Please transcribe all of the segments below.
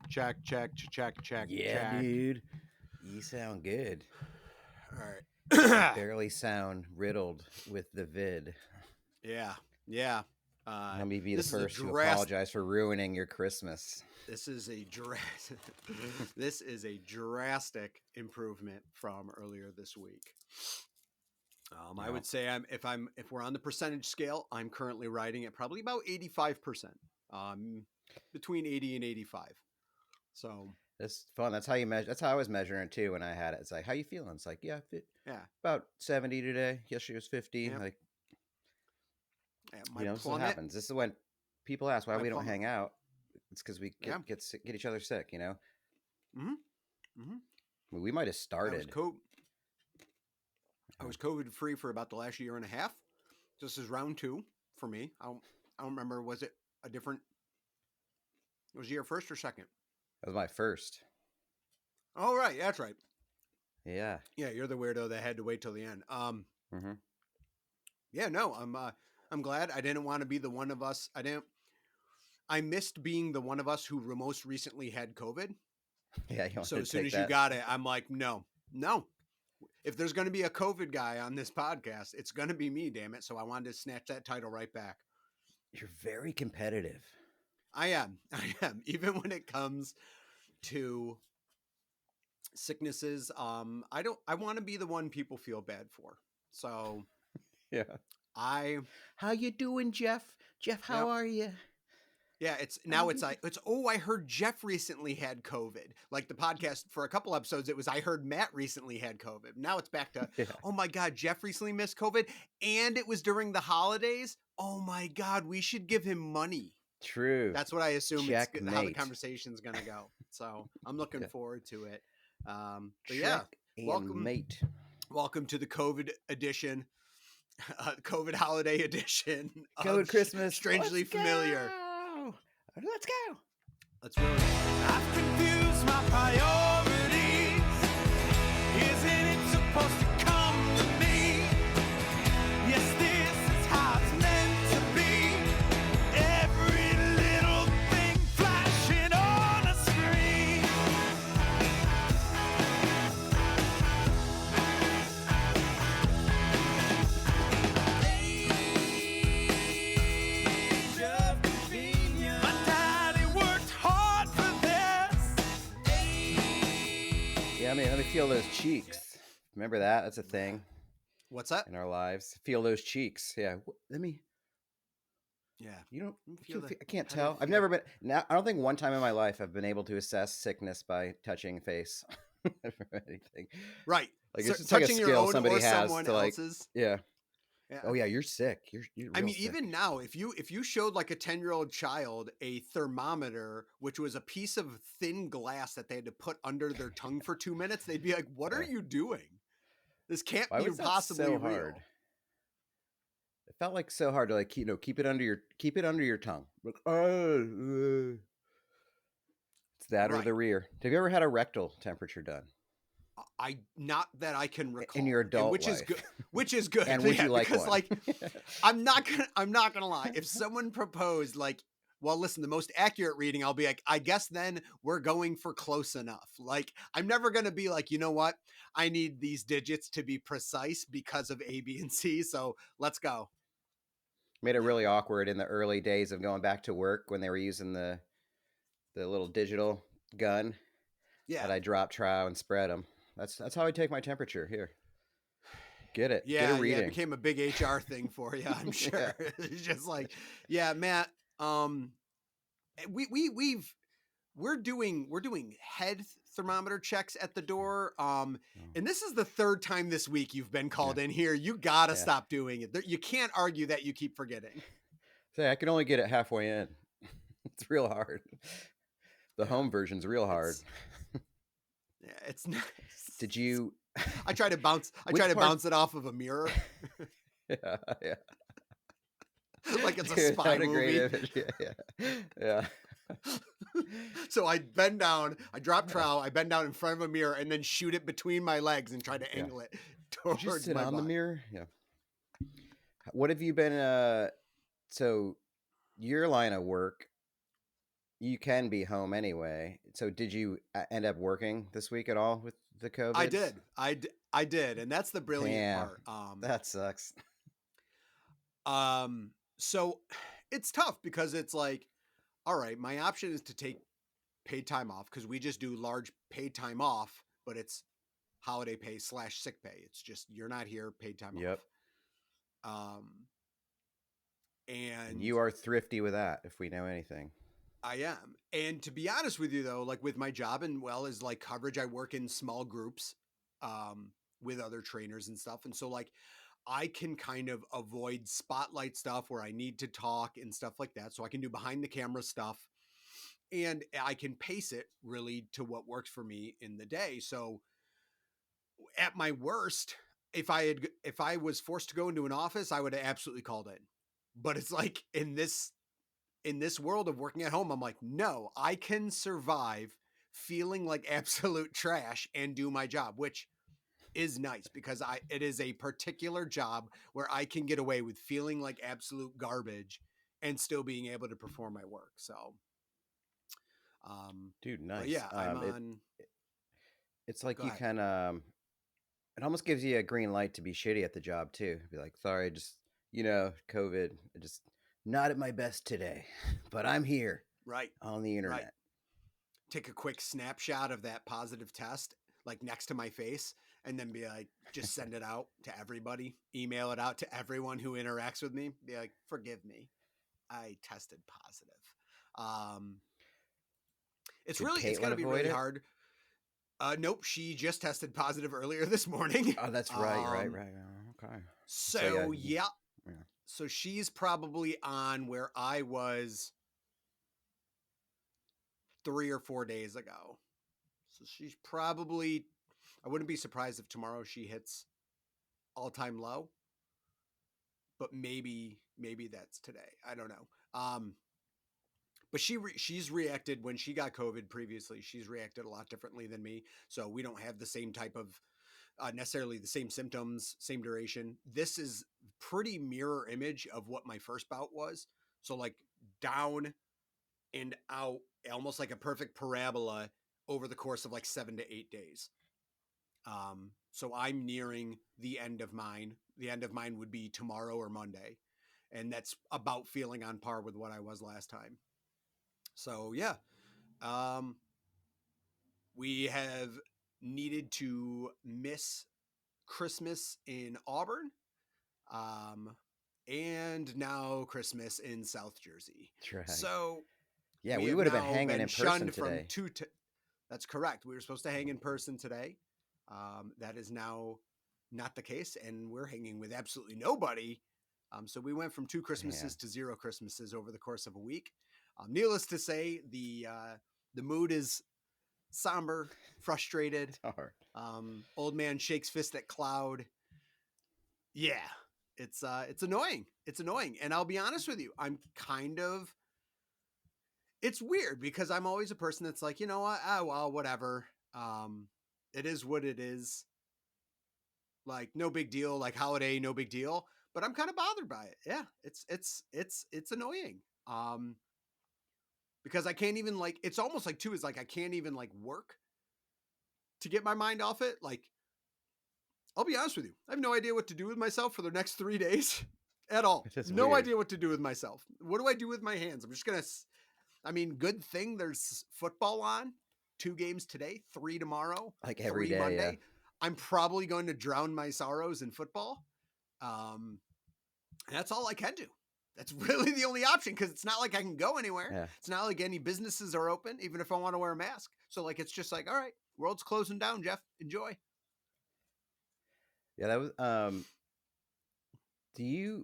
Check. Yeah, dude. You sound good. All right. Barely sound riddled with the vid. Yeah. Let me be the This is a first to apologize for ruining your Christmas. This is a this is a drastic improvement from earlier this week. I would say if we're on the percentage scale, I'm currently riding at probably about 85%. Between 80 and 85. So it's fun. That's how you measure. That's how I was measuring it too when I had it. It's like, how you feeling? It's like, yeah, about 70 today. Yesterday was 50. Yep. Like, my this is what happens. This is when people ask why we don't hang out. It's because we get each other sick. We might have started. I was COVID free for about the last year and a half. This is round 2 for me. I don't remember. Was it a different? It was your first or second? That was my first. Oh, right. That's right. Yeah. Yeah, you're the weirdo that had to wait till the end. Yeah, no, I'm glad. I didn't want to be the one of us. I missed being the one of us who most recently had COVID. Yeah. So as soon as you got it, I'm like, no. If there's going to be a COVID guy on this podcast, it's going to be me, damn it. So I wanted to snatch that title right back. You're very competitive. I am. Even when it comes to sicknesses, I want to be the one people feel bad for. So yeah. How you doing, Jeff? Jeff, how are you? Yeah, I heard Jeff recently had COVID. Like the podcast for a couple episodes, it was I heard Matt recently had COVID. Now it's back to, oh my God, Jeff recently missed COVID. And it was during the holidays. Oh my God, we should give him money. True. That's what I assume how the conversation's going to go. So I'm looking forward to it. Welcome to the COVID edition. COVID holiday edition. COVID Christmas. Strangely familiar. Let's go. Let's really. I've confused my priorities. Isn't it supposed to come to me? Yes, this is how it's meant to be. Every little thing flashing on a screen. Age of convenience. My daddy worked hard for this. Yeah, let me feel those cheeks. Remember that? That's a thing. What's that? In our lives. Feel those cheeks. Yeah. Let me. Yeah. You don't. I can't tell. I've never been. Now, I don't think one time in my life I've been able to assess sickness by touching face or anything. Right. Like it's just like a skill somebody has to like. Else's. Yeah. Oh yeah, you're sick. You're I mean, sick. even now, if you showed like a 10-year-old child a thermometer, which was a piece of thin glass that they had to put under their tongue for 2 minutes, they'd be like, "What are you doing? This can't be possibly so real." Hard? It felt like so hard to like keep it under your tongue. Like, it's that or the rear. Have you ever had a rectal temperature done? Not that I can recall in your adult which life. Which is good. And would you like because one? Like I'm not gonna lie. If someone proposed like, well, listen, the most accurate reading, I'll be like, I guess then we're going for close enough. Like I'm never gonna be like, you know what? I need these digits to be precise because of A, B, and C. So let's go. Made it really awkward in the early days of going back to work when they were using the little digital gun. Yeah. That I drop trow and spread them. That's how I take my temperature here. Get it. Yeah, Get a reading. it became a big HR thing for you, I'm sure. It's just like, yeah, Matt, we're doing head thermometer checks at the door. And this is the third time this week you've been called in here. You got to stop doing it. You can't argue that you keep forgetting. Say, I can only get it halfway in. It's real hard. The home version's real hard. It's nice. Did you? I try to bounce it off of a mirror. Yeah. Like it's a spy movie. Yeah. So I bend down, I drop trowel, I bend down in front of a mirror, and then shoot it between my legs and try to angle it towards Did you sit my on butt. the mirror. Yeah. What have you been? So your line of work. you can be home anyway. So did you end up working this week at all with the I COVIDs? did. I did, and that's the brilliant Damn, part. that sucks. So it's tough because it's like, all right, my option is to take paid time off because we just do large paid time off, but it's holiday pay / sick pay. It's just you're not here, paid time Yep. off. And And you are thrifty with that, if we know anything. I am. And to be honest with you though, like with my job and well as like coverage, I work in small groups with other trainers and stuff. And so like I can kind of avoid spotlight stuff where I need to talk and stuff like that. So I can do behind the camera stuff and I can pace it really to what works for me in the day. So at my worst, if I was forced to go into an office, I would have absolutely called in. But it's like in this world of working at home, I'm like, no, I can survive feeling like absolute trash and do my job, which is nice because it is a particular job where I can get away with feeling like absolute garbage and still being able to perform my work. So, Dude, but nice. yeah, I'm on. It's like Go you ahead. kind of, it almost gives you a green light to be shitty at the job too. Be like, sorry, just, COVID, just not at my best today, but I'm here Right, on the right. internet. Take a quick snapshot of that positive test, like next to my face, and then be like, just send it out to everybody, email it out to everyone who interacts with me. Be like, forgive me, I tested positive. Um, Did it's got Caitlin to be avoid really it? hard. Nope, she just tested positive earlier this morning. Oh, that's right, right, right. Okay. So yeah, So yeah, yeah. so she's probably on where I was 3 or 4 days ago. So she's probably, I wouldn't be surprised if tomorrow she hits all time low, but maybe that's today. I don't know. But she's reacted when she got COVID previously. She's reacted a lot differently than me. So we don't have the same type of necessarily the same symptoms, same duration. This is pretty mirror image of what my first bout was. So like down and out, almost like a perfect parabola over the course of like 7 to 8 days. So I'm nearing the end of mine. The end of mine would be tomorrow or Monday. And that's about feeling on par with what I was last time. So yeah, um, we have needed to miss Christmas in Auburn, um, and now Christmas in South Jersey. That's right. So Yeah, we we have would have been now hanging been in person shunned from today. two. That's correct. We were supposed to hang in person today. That is now not the case, and we're hanging with absolutely nobody. So we went from 2 Yeah, Christmases to 0 Christmases over the course of a week. Needless to say, the mood is somber, frustrated. it's hard. Old man shakes fist at cloud. Yeah, it's annoying. It's annoying, and I'll be honest with you, I'm kind of. It's weird because I'm always a person that's like, you know what? Ah, well, whatever. It is what it is. Like, no big deal. Like holiday, no big deal. But I'm kind of bothered by it. Yeah, it's annoying. Because I can't even like. It's almost like too is like I can't even like work to get my mind off it. Like, I'll be honest with you, I have no idea what to do with myself for the next 3 days at all. It is No weird. idea what to do with myself. What do I do with my hands? I'm just gonna. I mean, good thing there's football on. 2 games today, 3 tomorrow, Like every 3 day, Monday. yeah. I'm probably going to drown my sorrows in football. Um, that's all I can do. That's really the only option because it's not like I can go anywhere. Yeah. It's not like any businesses are open, even if I want to wear a mask. So like, it's just like, all right, world's closing down, Jeff. Enjoy. Yeah, that was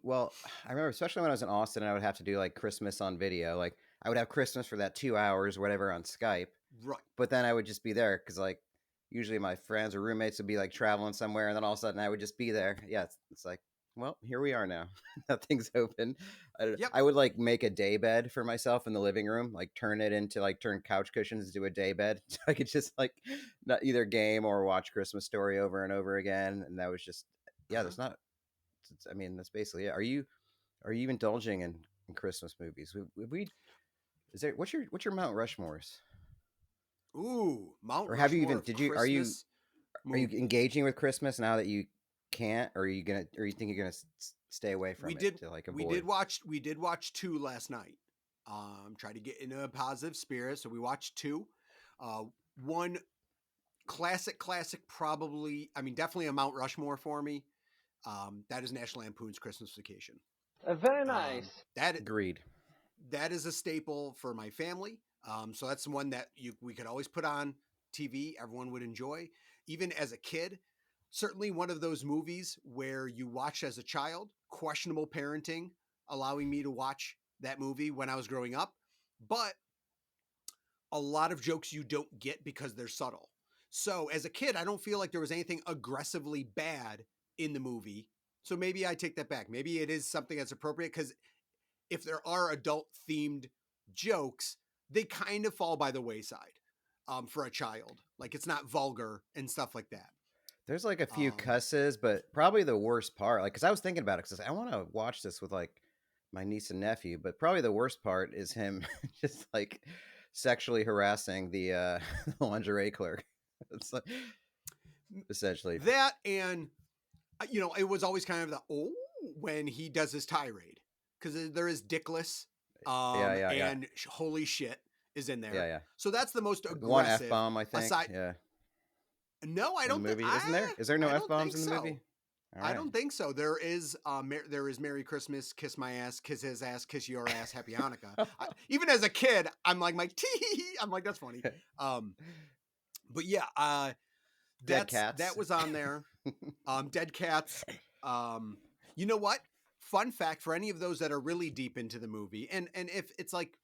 well, I remember especially when I was in Austin and I would have to do like Christmas on video. Like I would have Christmas for that 2 hours, whatever, on Skype. Right. But then I would just be there because like usually my friends or roommates would be like traveling somewhere, and then all of a sudden I would just be there. Yeah, it's like, well, here we are now. Nothing's open. Yep. I would like make a day bed for myself in the living room, like turn couch cushions into a day bed, so I could just like not either game or watch Christmas Story over and over again. And that was just there's not. I mean, that's basically it. Are you indulging in Christmas movies? We Is there what's your Mount Rushmores? Ooh, Mount Or have you Rushmore even of are you Christmas movies. engaging with Christmas now that you can't, or you think you're gonna stay away We from it did to like we did avoid? watch two last night. Try to get into a positive spirit, so we watched two. One classic, probably. I mean, definitely a Mount Rushmore for me. That is National Lampoon's Christmas Vacation. Very Um, nice. that Agreed. that is a staple for my family. So that's the one that we could always put on TV. Everyone would enjoy, even as a kid. Certainly one of those movies where you watch as a child. Questionable parenting, allowing me to watch that movie when I was growing up, but a lot of jokes you don't get because they're subtle. So as a kid, I don't feel like there was anything aggressively bad in the movie. So maybe I take that back. Maybe it is something that's appropriate because if there are adult themed jokes, they kind of fall by the wayside for a child. Like it's not vulgar and stuff like that. There's like a few Um, cusses, but probably the worst part, like, because I was thinking about it, because I want to watch this with like my niece and nephew, but probably the worst part is him just like sexually harassing the the lingerie clerk. It's like essentially, that and it was always kind of the when he does his tirade because there is dickless yeah, and holy shit is in there. yeah. So that's the most One F aggressive. bomb, I think. Aside, Yeah, no, I in the don't think. movie, isn't there? Is there no I F don't bombs think in the so. movie? All I right. don't think so. There is Merry Christmas, Kiss My Ass, Kiss His Ass, Kiss Your Ass, Happy Hanukkah. Even as a kid, I'm like my tee. I'm like that's funny. But yeah, Dead cats. that was on there. Dead cats. You know what? Fun fact for any of those that are really deep into the movie, and if it's like,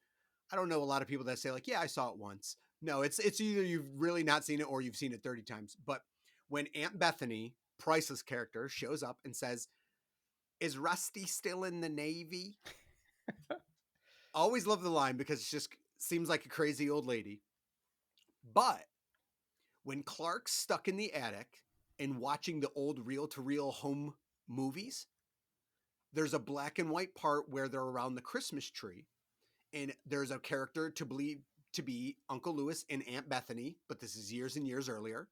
I don't know a lot of people that say like, yeah, I saw it once. No, it's either you've really not seen it or you've seen it 30 times. But when Aunt Bethany, Price's character, shows up and says, "Is Rusty still in the Navy?" Always love the line because it just seems like a crazy old lady. But when Clark's stuck in the attic and watching the old reel-to-reel home movies, there's a black and white part where they're around the Christmas tree, and there's a character to believe to be Uncle Lewis and Aunt Bethany, but this is years and years earlier.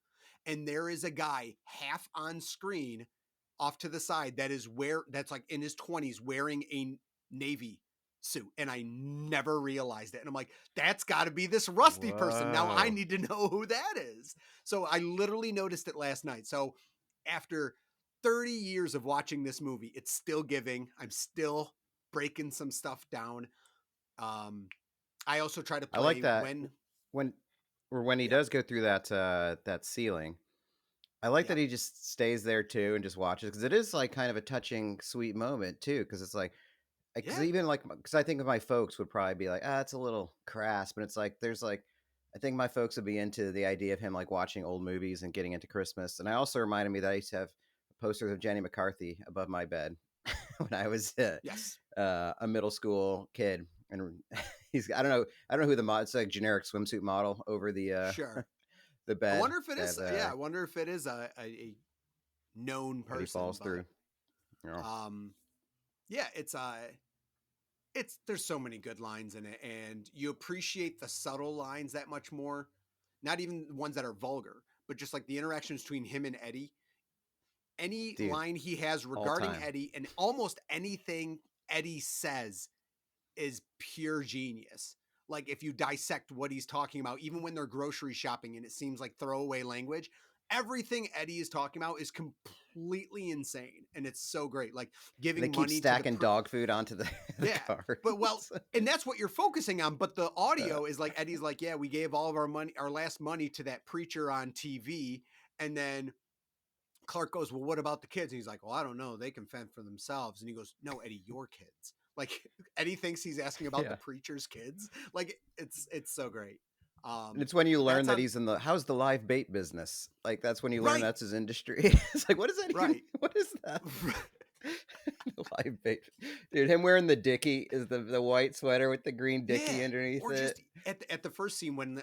And there is a guy half on screen off to the side that's like in his 20s wearing a Navy suit. And I never realized it. And I'm like, that's got to be this Rusty person. Now I Whoa. need to know who that is. So I literally noticed it last night. So after 30 years of watching this movie, it's still giving. I'm still breaking some stuff down. I also try to I like play that when when he yep, does go through that ceiling. I like that yep, he just stays there too and just watches, because it is like kind of a touching, sweet moment too. Because it's like, because yeah, even like, because I think my folks would probably be like, ah, it's a little crass, but it's like there's like, I think my folks would be into the idea of him like watching old movies and getting into Christmas. And I also reminded me that I used to have posters of Jenny McCarthy above my bed when I was yes, a middle school kid, and he's I don't know who the mod. It's like generic swimsuit model over sure. the I bed wonder if it is. Yeah, I wonder if it is a known that he person. falls through. But You know. yeah, it's there's so many good lines in it, and you appreciate the subtle lines that much more. Not even the ones that are vulgar, but just like the interactions between him and Eddie. Any Dude, line he has all regarding time. Eddie, and almost anything Eddie says is pure genius. Like if you dissect what he's talking about, even when they're grocery shopping and it seems like throwaway language, everything Eddie is talking about is completely insane, and it's so great. Like And they giving keep money to stacking dog food onto the yeah, car. but well, and that's what you're focusing on. But the audio is like Eddie's like, yeah, we gave all of our money, our last money, to that preacher on TV, and then Clark goes, well, what about the kids? And he's like, well, I don't know. They can fend for themselves. And he goes, no, Eddie, your kids. Like Eddie thinks he's asking about the Yeah. preacher's kids. Like it's so great. And it's when you But learn that's that on he's in how's the live bait business. Like that's when you learn right, that's his industry. It's like, what is that even? right. What is that? The live bait, dude. Him wearing the dicky is the white sweater with the green dicky Yeah. underneath Or it. just at the first scene when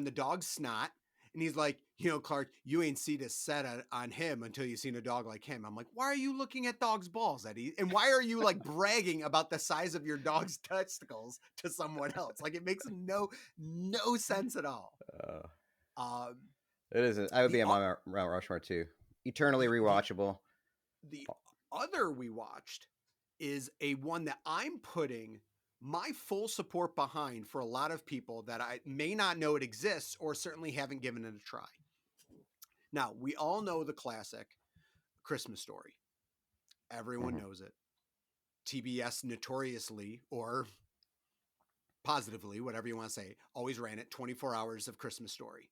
the dog's snot And he's like, Clark, you ain't seen a set on him until you seen a dog like him. I'm like, why are you looking at dogs' balls, Eddie? And why are you like bragging about the size of your dog's testicles to someone else? Like, it makes no sense at all. Um, It isn't. I would be the on my Mount Rushmore too. Eternally rewatchable. the other we watched is a one that I'm putting my full support behind for a lot of people that I may not know it exists or certainly haven't given it a try. Now, we all know the classic Christmas Story. Everyone knows it. TBS notoriously, or positively, whatever you want to say, always ran it 24 hours of Christmas Story.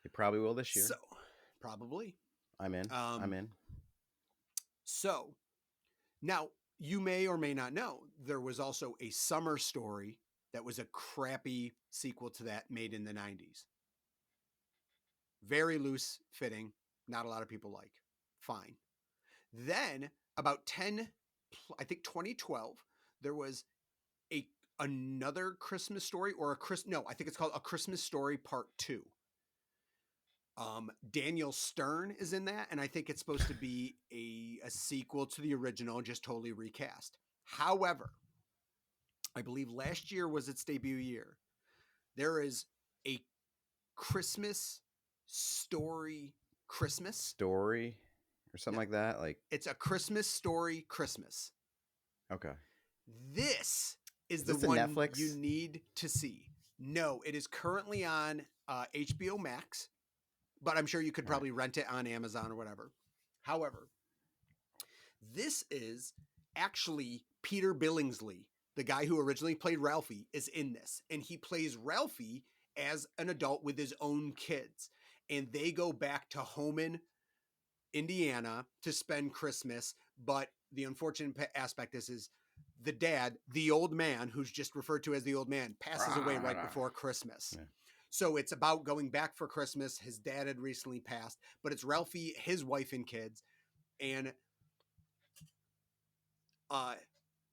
It probably will this year. So, probably. I'm in. I'm in. So, now you may or may not know there was also a Summer Story that was a crappy sequel to that made in the 90s. Very loose fitting. Not a lot of people like. Fine. Then about 2012, there was another Christmas Story I think it's called A Christmas Story Part 2. Daniel Stern is in that, and I think it's supposed to be a sequel to the original, just totally recast. However, I believe last year was its debut year. There is a Christmas Story Christmas Story or something like that. Like, it's A Christmas Story Christmas. okay. This is this the one Netflix? You need to see. No, it is currently on HBO Max, but I'm sure you could probably rent it on Amazon or whatever. However, this is actually Peter Billingsley, the guy who originally played Ralphie, is in this. And he plays Ralphie as an adult with his own kids. And they go back to Homan, Indiana to spend Christmas. But the unfortunate aspect is the dad, the old man, who's just referred to as the old man, passes away right before Christmas. Yeah. So it's about going back for Christmas. His dad had recently passed, but it's Ralphie, his wife and kids. And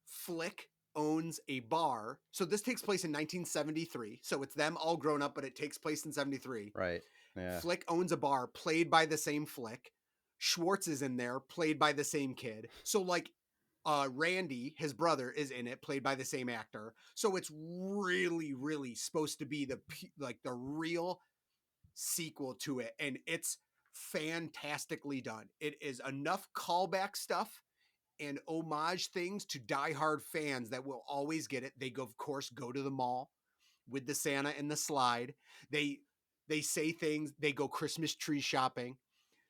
Flick owns a bar. So this takes place in 1973. So it's them all grown up, but it takes place in 73. Right. Yeah. Flick owns a bar played by the same Flick. Schwartz is in there, played by the same kid. So like Randy, his brother, is in it, played by the same actor. So it's really, really supposed to be the real sequel to it. And it's fantastically done. It is enough callback stuff and homage things to diehard fans that will always get it. They go to the mall with the Santa and the slide. They say things. They go Christmas tree shopping.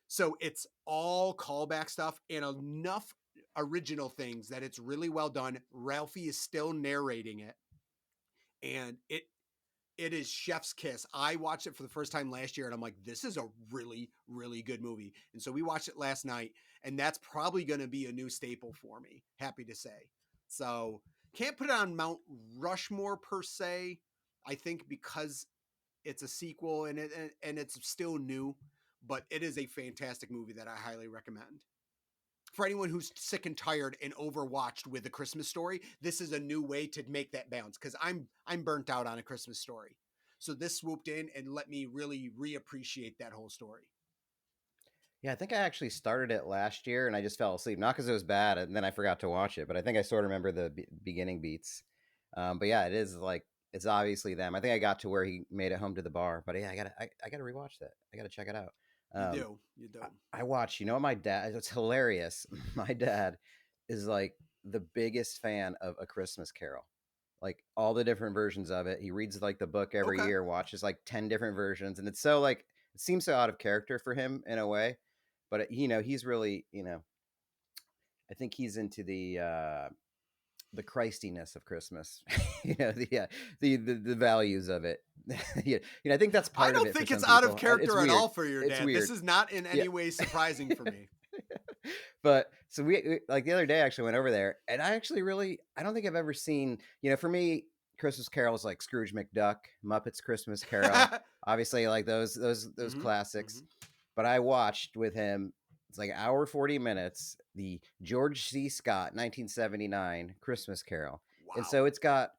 So it's all callback stuff and enough original things that it's really well done. Ralphie is still narrating it, and it is chef's kiss. I watched it for the first time last year, and I'm like, this is a really, really good movie. And so we watched it last night, and that's probably going to be a new staple for me, happy to say. So can't put it on Mount Rushmore per se, I think, because it's a sequel and it's still new, but it is a fantastic movie that I highly recommend. For anyone who's sick and tired and overwatched with A Christmas Story, this is a new way to make that balance, because I'm burnt out on A Christmas Story. So this swooped in and let me really reappreciate that whole story. Yeah, I think I actually started it last year and I just fell asleep. Not because it was bad and then I forgot to watch it, but I think I sort of remember the beginning beats. But yeah, it is like, it's obviously them. I think I got to where he made it home to the bar, but yeah, I gotta rewatch that. I gotta check it out. You do. I watch, my dad, it's hilarious. My dad is like the biggest fan of A Christmas Carol, like all the different versions of it. He reads like the book every year, watches like 10 different versions. And it's so like, it seems so out of character for him in a way, but he's really, I think he's into the Christiness of Christmas, the values of it. I think that's part of it. I don't think it's out of character at all for your dad. This is not in any way surprising for me. But so we like the other day actually went over there, and I don't think I've ever seen, for me, Christmas Carol is like Scrooge McDuck, Muppets Christmas Carol, obviously like those classics. Mm-hmm. But I watched with him, it's like an hour 40 minutes, the George C. Scott 1979 Christmas Carol. Wow. And so it's got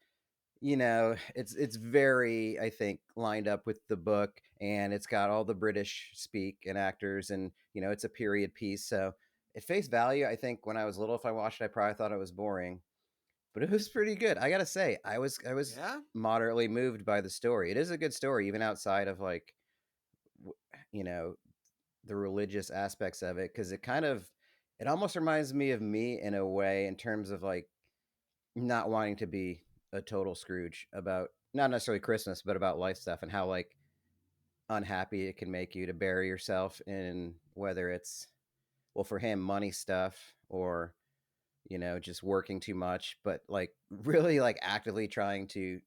it's very, I think, lined up with the book, and it's got all the British speak and actors, and it's a period piece. So at face value, I think when I was little, if I watched it, I probably thought it was boring, but it was pretty good. I gotta say, I was Yeah. moderately moved by the story. It is a good story, even outside of like w- you know the religious aspects of it, because it almost reminds me of me in a way, in terms of like not wanting to be a total Scrooge about not necessarily Christmas, but about life stuff, and how like unhappy it can make you to bury yourself in, whether it's, well, for him, money stuff, or just working too much, but like really like actively trying to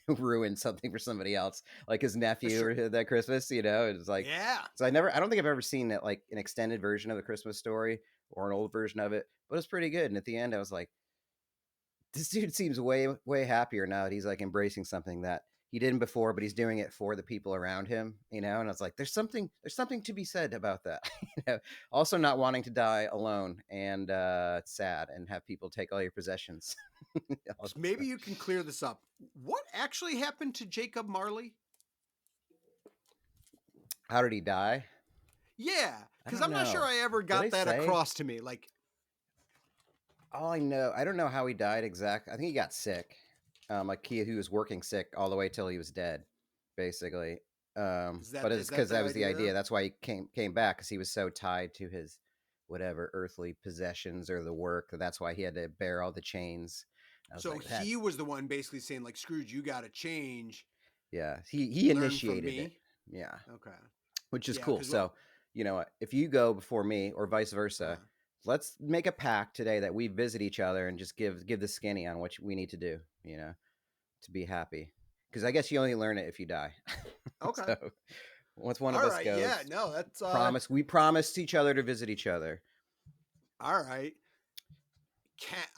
ruin something for somebody else, like his For nephew sure. or that Christmas. It's like, Yeah. so I don't think I've ever seen it like an extended version of the Christmas Story or an old version of it, but it's pretty good. And at the end, I was like, this dude seems way way happier now that he's like embracing something that he didn't before, but he's doing it for the people around him. And I was like, there's something to be said about that. Also not wanting to die alone, and it's sad, and have people take all your possessions. So maybe you can clear this up. What actually happened to Jacob Marley? How did he die? Yeah, I because don't I'm not sure know. I ever Did got they that say? across to me. Like, All I know, I don't know how he died exactly. I think he got sick. Like he was working sick all the way till he was dead, basically. But it's is that because the that was the idea. idea? That's why he came back, because he was so tied to his whatever earthly possessions or the work. That's why he had to bear all the chains. I was So like, that. he was the one basically saying, like, Scrooge, you got to change, Yeah, he learn from initiated it. me. Yeah, Okay. which is Yeah, cool. because So, if you go before me or vice versa, uh, let's make a pact today that we visit each other and just give the skinny on what we need to do, to be happy. Because I guess you only learn it if you die. okay. So once one of All us right. Yeah. goes, No, that's we promised each other to visit each other. all right.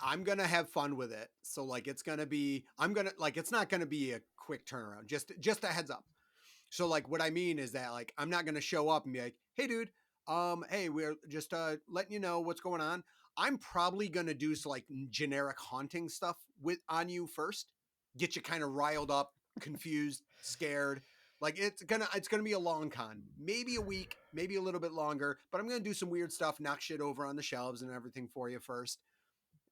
I'm gonna have fun with it. So like, it's gonna be. I'm gonna like. It's not gonna be a quick turnaround. Just a heads up. So like, what I mean is that like, I'm not gonna show up and be like, hey, dude. Hey, we're just letting you know what's going on. I'm probably gonna do some like generic haunting stuff on you first, get you kind of riled up, confused, scared. Like it's gonna be a long con, maybe a week, maybe a little bit longer, but I'm gonna do some weird stuff, knock shit over on the shelves and everything for you first,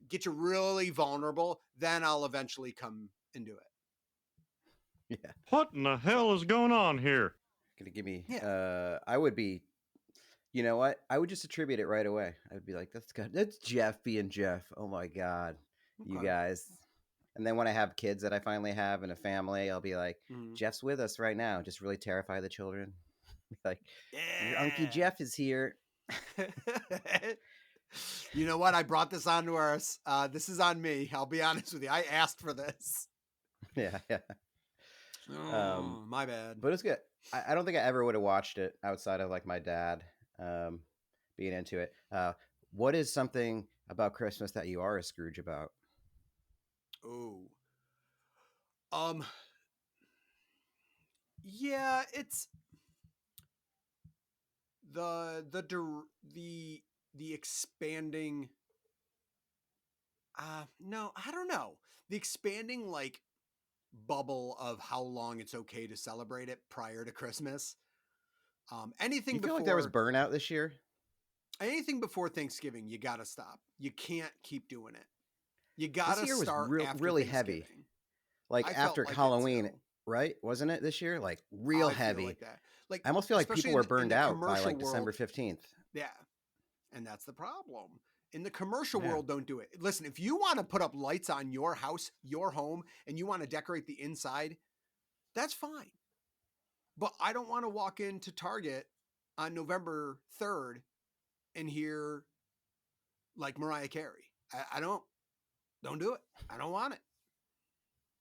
get you really vulnerable, then I'll eventually come and do it. Yeah, What in the So hell is going on here? gonna give me. yeah, I would be. You know what? I would just attribute it right away. I would be like, that's good. That's Jeff being Jeff. Oh my god, you okay. guys. And then when I have kids that I finally have and a family, I'll be like, Mhm. Jeff's with us right now. Just really terrify the children. Like, your Unky Yeah. Jeff is here. You know what? I brought this on to us. This is on me. I'll be honest with you. I asked for this. Yeah, yeah. Oh, my bad. But it's good. I don't think I ever would have watched it outside of like my dad um, being into it. What is something about Christmas that you are a Scrooge about? Oh, um, yeah, it's the the expanding. No, I don't know. The expanding like bubble of how long it's okay to celebrate it prior to Christmas. Do you feel like there was burnout this year? Anything before Thanksgiving, you got to stop. You can't keep doing it. You This got to year was start after really heavy. Thanksgiving. Like I felt after like it Halloween, too. right? Wasn't it this year? Like real I feel heavy. like that. Like I almost feel like especially people were in burned the out by commercial like December world. 15th. Yeah. And that's the problem. In the commercial Yeah. world, don't do it. Listen, if you want to put up lights on your house, your home, and you want to decorate the inside, that's fine. But I don't want to walk into Target on November 3rd and hear like Mariah Carey. I don't do it. I don't want it.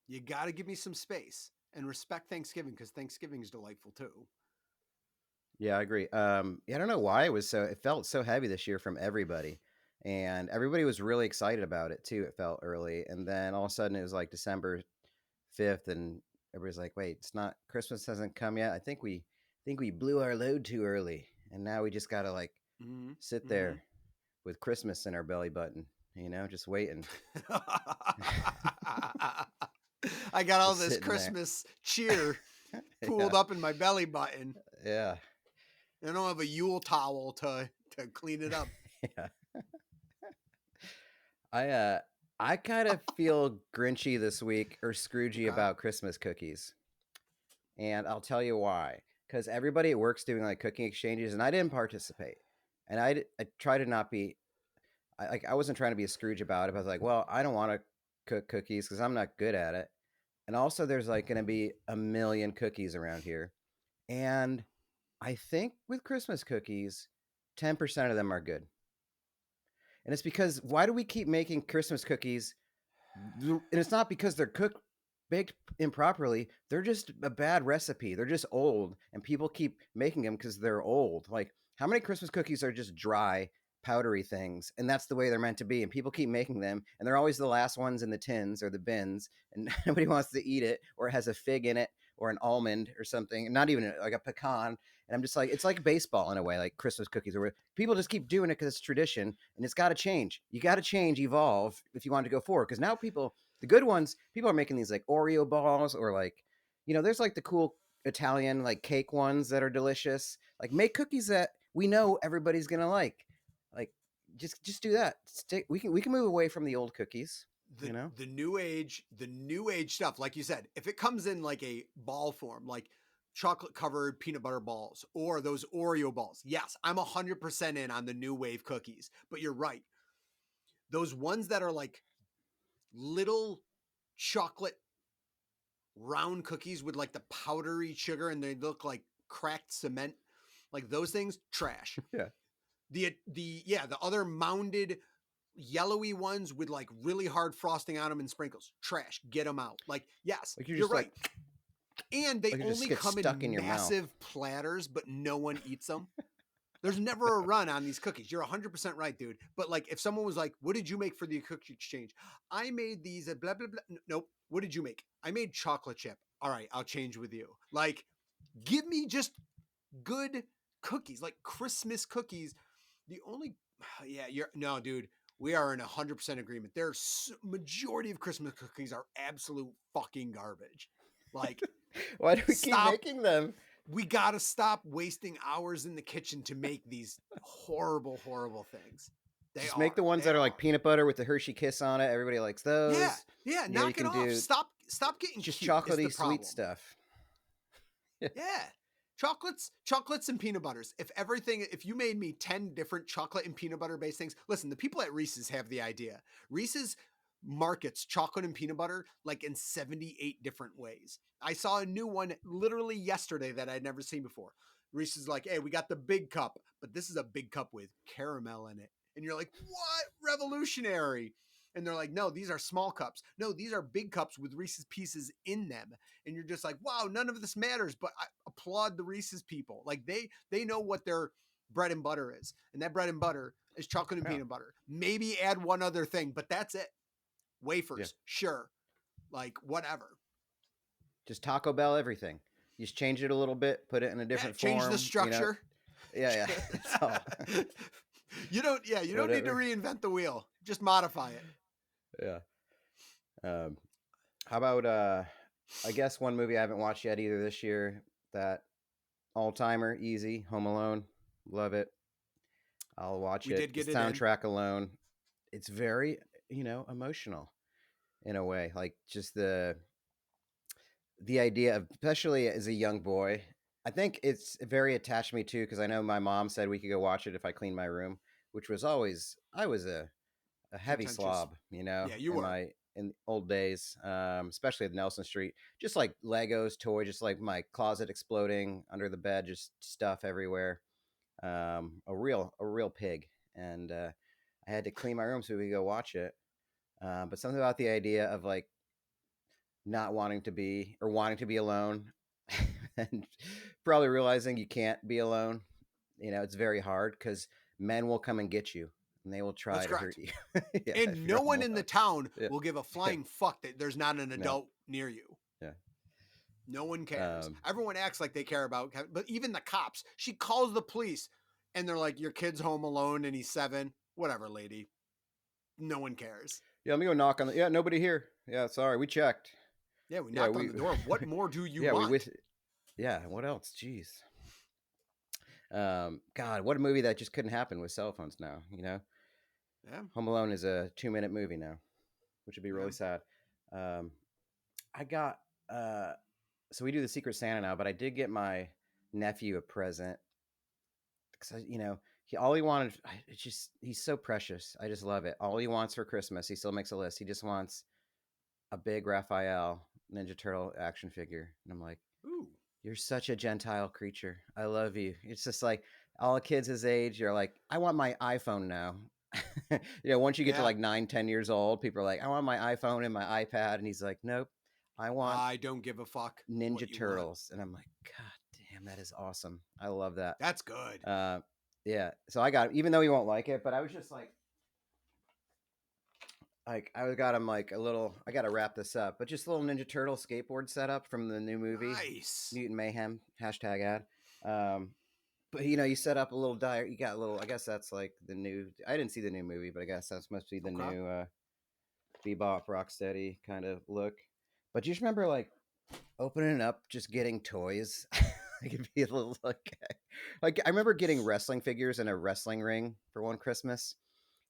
You got to give me some space and respect Thanksgiving, because Thanksgiving is delightful too. Yeah, I agree. Yeah, I don't know why it felt so heavy this year from everybody. And everybody was really excited about it too. It felt early. And then all of a sudden it was like December 5th, and everybody's like, wait, it's not, Christmas hasn't come yet. I think we blew our load too early. And now we just gotta like Mm-hmm. sit Mm-hmm. there with Christmas in our belly button, just waiting. I got all Just this sitting there. Christmas cheer pooled up in my belly button. Yeah. I don't have a Yule towel to clean it up. Yeah. I kind of feel Grinchy this week or Scroogey Okay. about Christmas cookies. And I'll tell you why. Because everybody at work's doing like cooking exchanges, and I didn't participate. And I try to not be, I wasn't trying to be a Scrooge about it. But I was like, well, I don't want to cook cookies because I'm not good at it. And also, there's like going to be a million cookies around here. And I think with Christmas cookies, 10% of them are good. And it's because why do we keep making Christmas cookies? And it's not because they're baked improperly. They're just a bad recipe. They're just old, and people keep making them because they're old. Like, how many Christmas cookies are just dry, powdery things, and that's the way they're meant to be? And people keep making them, and they're always the last ones in the tins or the bins, and nobody wants to eat it, or it has a fig in it, or an almond or something. Not even like a pecan. And I'm just like, it's like baseball in a way, like Christmas cookies, where people just keep doing it because it's tradition, and it's got to change. You got to change, evolve if you want to go forward. Because now the good ones, people are making these like Oreo balls, or like, there's like the cool Italian like cake ones that are delicious. Like, make cookies that we know everybody's gonna like. Like, just do that. We can move away from the old cookies. The new age stuff, like you said, if it comes in like a ball form, like chocolate covered peanut butter balls or those Oreo balls, yes, I'm 100% in on the new wave cookies. But you're right, those ones that are like little chocolate round cookies with like the powdery sugar and they look like cracked cement, like those things, trash. Yeah. The other mounded yellowy ones with like really hard frosting on them and sprinkles, trash. Get them out. Like, yes, Like you're right. And they like only come in massive platters, but no one eats them. There's never a run on these cookies. You're 100% right, dude. But like, if someone was like, what did you make for the cookie exchange? I made these at blah, blah, blah. Nope. What did you make? I made chocolate chip. All right, I'll change with you. Like, give me just good cookies, like Christmas cookies. The only, no, dude, we are in 100% agreement. There's majority of Christmas cookies are absolute fucking garbage. Like, why do we keep making them? We got to stop wasting hours in the kitchen to make these horrible, horrible things. Just make the ones that are like peanut butter with the Hershey Kiss on it. Everybody likes those. Yeah, knock it off. Stop getting just cute. Chocolatey sweet stuff. Yeah. Chocolates and peanut butters. If you made me 10 different chocolate and peanut butter based things, listen, the people at Reese's have the idea. Reese's markets chocolate and peanut butter like in 78 different ways. I saw a new one literally yesterday that I'd never seen before. Reese's like, hey, we got the big cup, but this is a big cup with caramel in it. And you're like, what? Revolutionary. And they're like, no, these are small cups. No, these are big cups with Reese's Pieces in them. And you're just like, wow, none of this matters. But I applaud the Reese's people. Like they know what their bread and butter is. And that bread and butter is chocolate and peanut butter. Maybe add one other thing, but that's it. Wafers, sure. Like, whatever. Just Taco Bell everything. You just change it a little bit, put it in a different form. Change the structure. Yeah. That's all. You don't need to reinvent the wheel. Just modify it. Yeah. How about I guess one movie I haven't watched yet either this year, that all-timer, easy, Home Alone. Love it. I'll watch it. Did get the it soundtrack alone. It's very, emotional in a way. Like, just the idea of, especially as a young boy, I think it's very attached to me too, because I know my mom said we could go watch it if I cleaned my room, which was always, I was a heavy slob, Yeah, you were. In old days, especially at Nelson Street, just like Legos, toys, just like my closet exploding under the bed, just stuff everywhere. A real pig. And I had to clean my room so we could go watch it. But something about the idea of like not wanting to be, or wanting to be alone and probably realizing you can't be alone. It's very hard because men will come and get you and they will try to hurt you. And no one in the town will give a flying fuck that there's not an adult near you. Yeah. No one cares. Everyone acts like they care about, but even the cops, she calls the police and they're like, your kid's home alone and he's 7. Whatever, lady. No one cares. Yeah, let me go knock on nobody here. Yeah, sorry, we checked. Yeah, we Yeah, knocked on the door. What more do you yeah, want? we wish. Yeah, what else? Jeez. God, what a movie that just couldn't happen with cell phones now. Yeah, Home Alone is a 2-minute movie now, which would be yeah. really sad. Um, I got so we do the Secret Santa now, but I did get my nephew a present because all he wanted. It's just he's so precious. I just love it. All he wants for Christmas, he still makes a list. He just wants a big Raphael Ninja Turtle action figure, and I'm like, Ooh. you're such a gentile creature. I love you. It's just like all the kids his age, you're like, I want my iPhone now. Once you get to Yeah. like 9, 10 years old, people are like, I want my iPhone and my iPad. And he's like, nope, I want I don't give a fuck. Ninja what you want. Turtles. And I'm like, God damn, that is awesome. I love that. That's good. Yeah. So I got, even though he won't like it, but I was just like I got him like a little. I got to wrap this up, but just a little Ninja Turtle skateboard setup from the new movie, Nice. Mutant Mayhem #ad. But you set up a little diary. You got a little. I guess that's like the new. I didn't see the new movie, but I guess that must be the Okay. new Bebop Rocksteady kind of look. But you just remember like opening it up, just getting toys. It could be a little like I remember getting wrestling figures in a wrestling ring for one Christmas.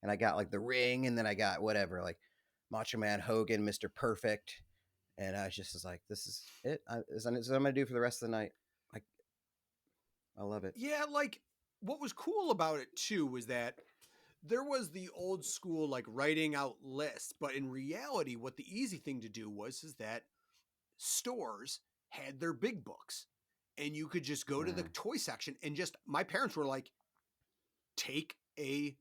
And I got like the ring, and then I got whatever, like Macho Man Hogan, Mr. Perfect. And I was like, this is it. This is what I'm going to do for the rest of the night. Like, I love it. Yeah, like what was cool about it too was that there was the old school like writing out lists, but in reality, what the easy thing to do is that stores had their big books, and you could just go to the toy section and just. My parents were like, take a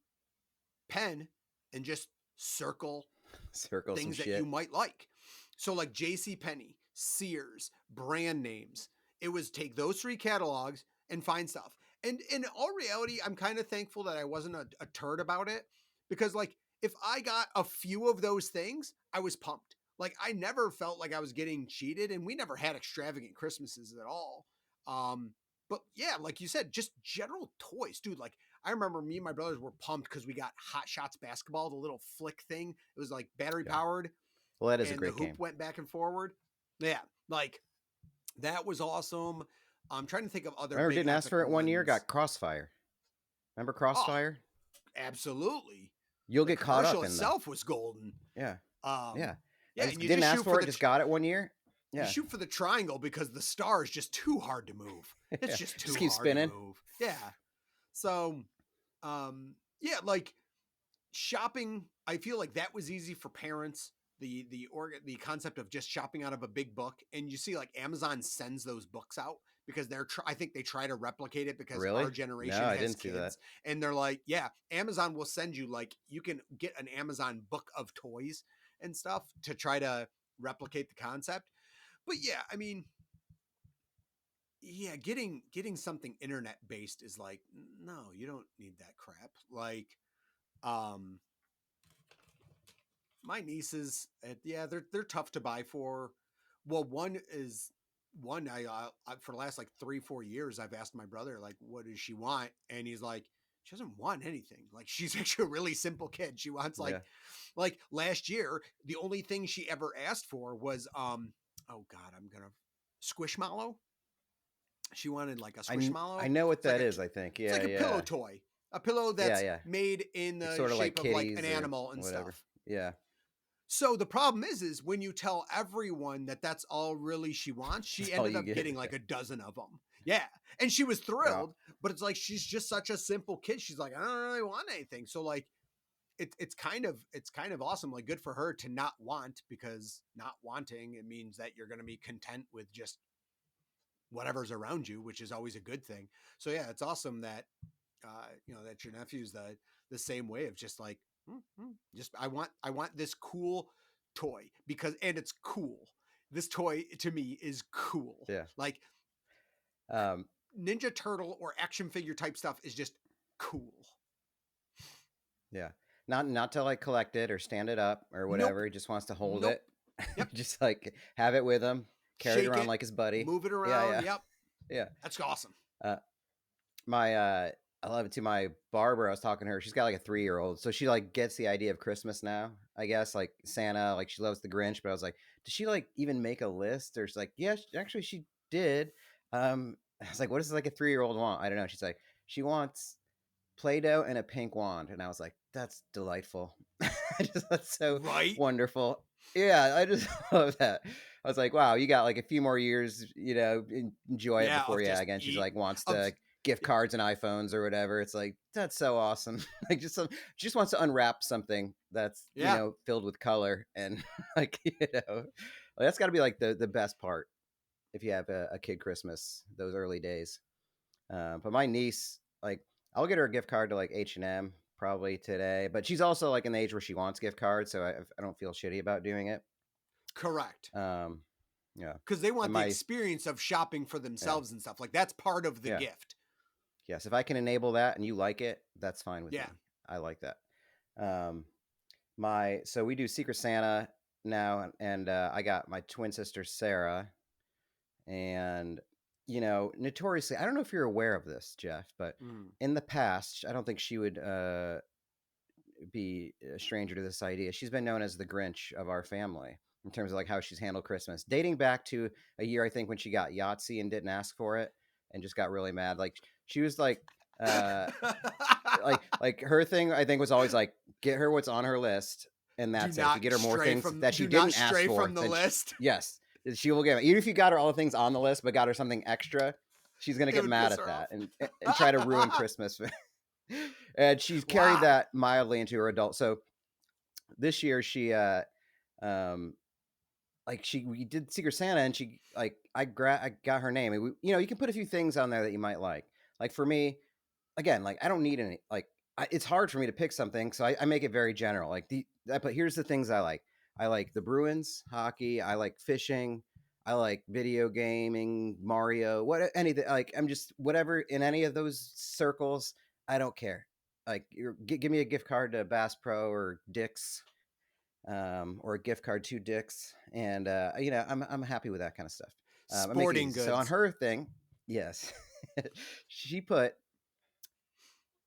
pen and just circle things that you might like. So like J.C. Penney, Sears, brand names. It was take those 3 catalogs and find stuff. And in all reality, I'm kind of thankful that I wasn't a turd about it, because like if I got a few of those things, I was pumped. Like I never felt like I was getting cheated, and we never had extravagant Christmases at all. But yeah, like you said, just general toys, dude. Like I remember me and my brothers were pumped because we got Hot Shots basketball, the little flick thing. It was like battery powered. Well, that is and a great the hoop game. went back and forward. Yeah, like that was awesome. I'm trying to think of other. Remember, big didn't ask for it one year. ones. Got Crossfire. Remember Crossfire? Absolutely. You'll get caught up in that. Itself was golden. Yeah. Yeah. And you didn't ask for it. Just got it one year. Yeah. You shoot for the triangle because the star is just too hard to move. It's just too keep hard spinning. to move. Yeah. So, yeah, like shopping. I feel like that was easy for parents. The concept of just shopping out of a big book, and you see like Amazon sends those books out because I think they try to replicate it because Really? our generation No, I has didn't kids, see that. and they're like, yeah, Amazon will send you like you can get an Amazon book of toys and stuff to try to replicate the concept. But yeah, I mean, yeah, getting something internet based is like, no, you don't need that crap. Like, my nieces, yeah, they're tough to buy for. Well, one I for the last like 3-4 years, I've asked my brother like, what does she want, and he's like, she doesn't want anything. Like she's actually a really simple kid. She wants like last year, the only thing she ever asked for was oh God, I'm gonna Squishmallow. She wanted like a Squishmallow. I know what that is. I think. Yeah, it's like a pillow toy. A pillow that's made in the sort of shape like of like an animal and whatever. stuff. Yeah. So the problem is when you tell everyone that that's all really she wants, she ended up getting like a dozen of them. Yeah. And she was thrilled, but it's like, she's just such a simple kid. She's like, I don't really want anything. So like, it's kind of awesome. Like good for her to not want, because not wanting, it means that you're going to be content with just whatever's around you, which is always a good thing. So yeah, it's awesome that, that your nephew's the same way of just like, just I want this cool toy and it's cool. This toy to me is cool. Yeah. Like Ninja Turtle or action figure type stuff is just cool. Yeah. Not to like collect it or stand it up or whatever. He just wants to hold it. Yep. Just like have it with him, carry it around like his buddy. Move it around. Yeah. Yep. Yeah. That's awesome. I love it too. My barber, I was talking to her. She's got like a 3-year-old. So she like gets the idea of Christmas now, I guess, like Santa, like she loves the Grinch. But I was like, did she like even make a list? Or she's like, yeah, actually she did. I was like, what does like a 3-year-old want? I don't know. She's like, she wants Play-Doh and a pink wand. And I was like, that's delightful. That's so Right? wonderful. Yeah, I just love that. I was like, wow, you got like a few more years, enjoy it Yeah, before, of yeah, just again, she's eat like wants of to gift cards and iPhones or whatever. It's like, that's so awesome. Like just wants to unwrap something that's, yeah. filled with color and like, that's gotta be like the best part if you have a kid Christmas, those early days. But my niece, like, I'll get her a gift card to like H&M probably today, but she's also like in the age where she wants gift cards, so I don't feel shitty about doing it. Correct. Yeah, Because they want and the experience of shopping for themselves and stuff. Like that's part of the gift. Yes, if I can enable that and you like it, that's fine with me. Yeah. I like that. So we do Secret Santa now, and I got my twin sister Sarah, and notoriously, I don't know if you're aware of this, Jeff, but in the past, I don't think she would be a stranger to this idea. She's been known as the Grinch of our family in terms of like how she's handled Christmas, dating back to a year, I think, when she got Yahtzee and didn't ask for it and just got really mad. Like she was like, like her thing, I think, was always like, get her what's on her list. And that's it. If you get her more things that she didn't ask for from the list. Yes, she will get it. Even if you got her all the things on the list, but got her something extra, she's going to get mad at that and try to ruin Christmas. And she's carried that mildly into her adult. So this year she, we did Secret Santa, and she like, I got her name, and you can put a few things on there that you might like. Like for me, again, like I don't need any, like it's hard for me to pick something. So I make it very general. Like but here's the things I like. I like the Bruins, hockey. I like fishing. I like video gaming, Mario, anything. Like I'm just whatever in any of those circles. I don't care. Like give me a gift card to Bass Pro or Dick's, or a gift card to Dick's, and I'm happy with that kind of stuff. Sporting goods. So on her thing, yes, she put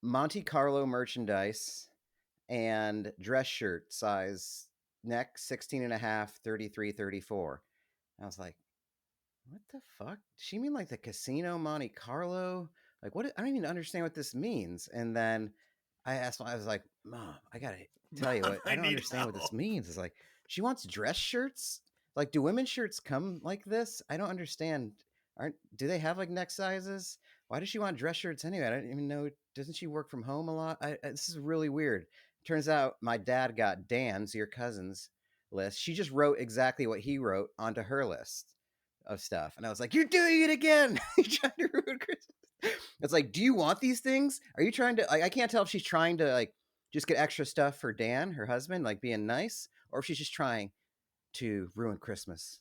Monte Carlo merchandise and dress shirt size neck 16.5, 33, 34. I was like, what the fuck? Does she mean like the Casino Monte Carlo? Like what? I don't even understand what this means. And then I was like, Mom, I gotta tell you what, I don't understand what this means. It's like, she wants dress shirts. Like, do women's shirts come like this? I don't understand. Do they have like neck sizes? Why does she want dress shirts anyway? I don't even know. Doesn't she work from home a lot? This is really weird. Turns out my dad got Dan's, your cousin's list. She just wrote exactly what he wrote onto her list of stuff. And I was like, you're doing it again. You're trying to ruin Christmas. It's like, do you want these things? Are you trying to, like, I can't tell if she's trying to like just get extra stuff for Dan, her husband, like being nice, or if she's just trying to ruin Christmas.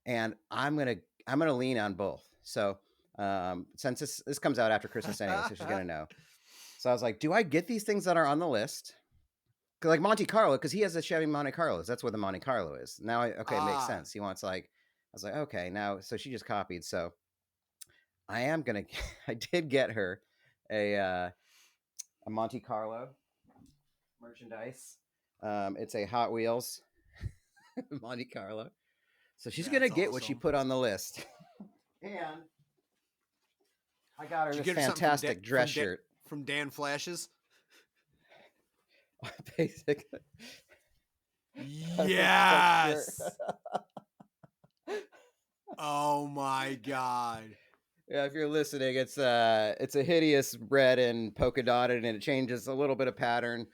And I'm going to lean on both. So, since this comes out after Christmas anyway, so she's going to know. So I was like, do I get these things that are on the list? Cause like Monte Carlo, because he has a Chevy Monte Carlos. That's what the Monte Carlo is. Now, it makes sense. He wants like, I was like, okay, now, so she just copied. So I did get her a Monte Carlo merchandise. It's a Hot Wheels Monte Carlo. So she's going to get what she put on the list. And I got her this fantastic dress shirt. From Dan Flashes? Basically. Yes! Oh my God. Yeah, if you're listening, it's a hideous red and polka dotted, and it changes a little bit of pattern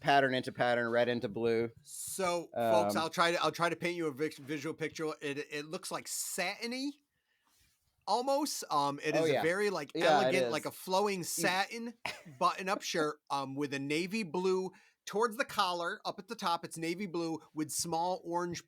into pattern, red into blue. So, folks, I'll try to paint you a visual picture. It looks like satiny, almost. It is a very like elegant, like a flowing satin button-up shirt, with a navy blue towards the collar. Up at the top, it's navy blue with small orange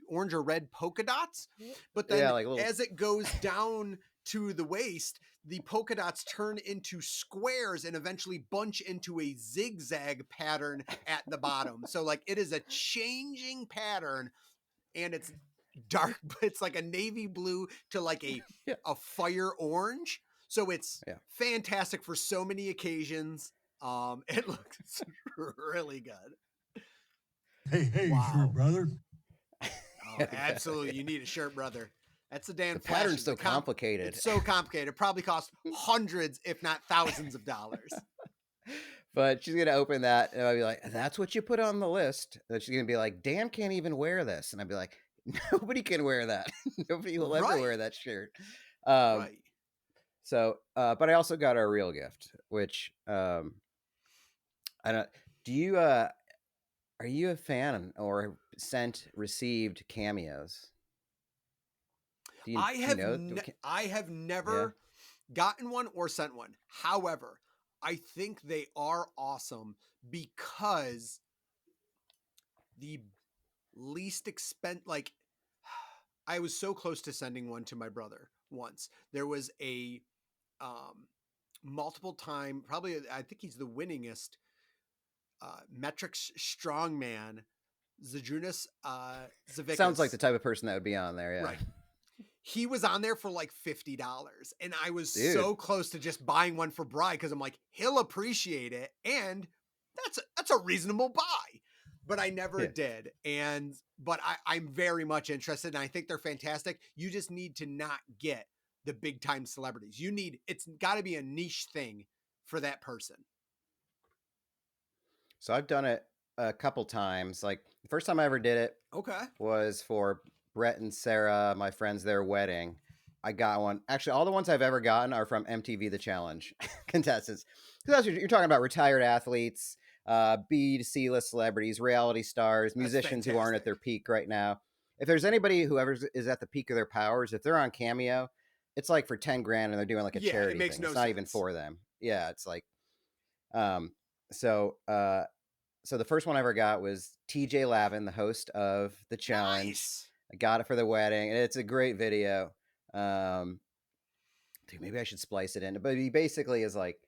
or red polka dots. But then, as it goes down to the waist, the polka dots turn into squares and eventually bunch into a zigzag pattern at the bottom. So like it is a changing pattern, and it's dark, but it's like a navy blue to like a fire orange. So it's fantastic for so many occasions. It looks really good. Hey, sure, brother. Oh, absolutely. You need a shirt, brother. That's the Dan The pattern's fashion. so complicated. It's so complicated. It probably costs hundreds, if not thousands of dollars. But she's gonna open that, and I'll be like, "That's what you put on the list." And she's gonna be like, "Dan can't even wear this," and I'd be like, "Nobody can wear that. Nobody will ever Right. wear that shirt." Right. So, but I also got her a real gift, which I don't. Do you? Are you a fan or received cameos? Do you, I do you have know? I have Yeah. never gotten one or sent one. However, I think they are awesome because the least like I was so close to sending one to my brother once. There was a multiple time, probably I think he's the winningest metrics strongman, Zajunas Zavickas. Sounds like the type of person that would be on there. Yeah. Right. He was on there for like $50, and I was Dude. so close to just buying one for Bri because I'm like, he'll appreciate it, and that's a reasonable buy. But I never did, but I'm very much interested, and I think they're fantastic. You just need to not get the big time celebrities. It's got to be a niche thing for that person. So I've done it a couple times. Like the first time I ever did it, Okay, was for Brett and Sarah, my friends, their wedding. I got one. Actually, all the ones I've ever gotten are from MTV The Challenge contestants. Because you're talking about retired athletes, B to C list celebrities, reality stars, musicians who aren't at their peak right now. If there's anybody who ever is at the peak of their powers, if they're on Cameo, it's like for 10 grand and they're doing like a charity it makes thing. no It's not sense. even for them. Yeah, it's like, so the first one I ever got was TJ Lavin, the host of The Challenge. Nice. I got it for the wedding, and it's a great video. Dude, maybe I should splice it in. But he basically is like,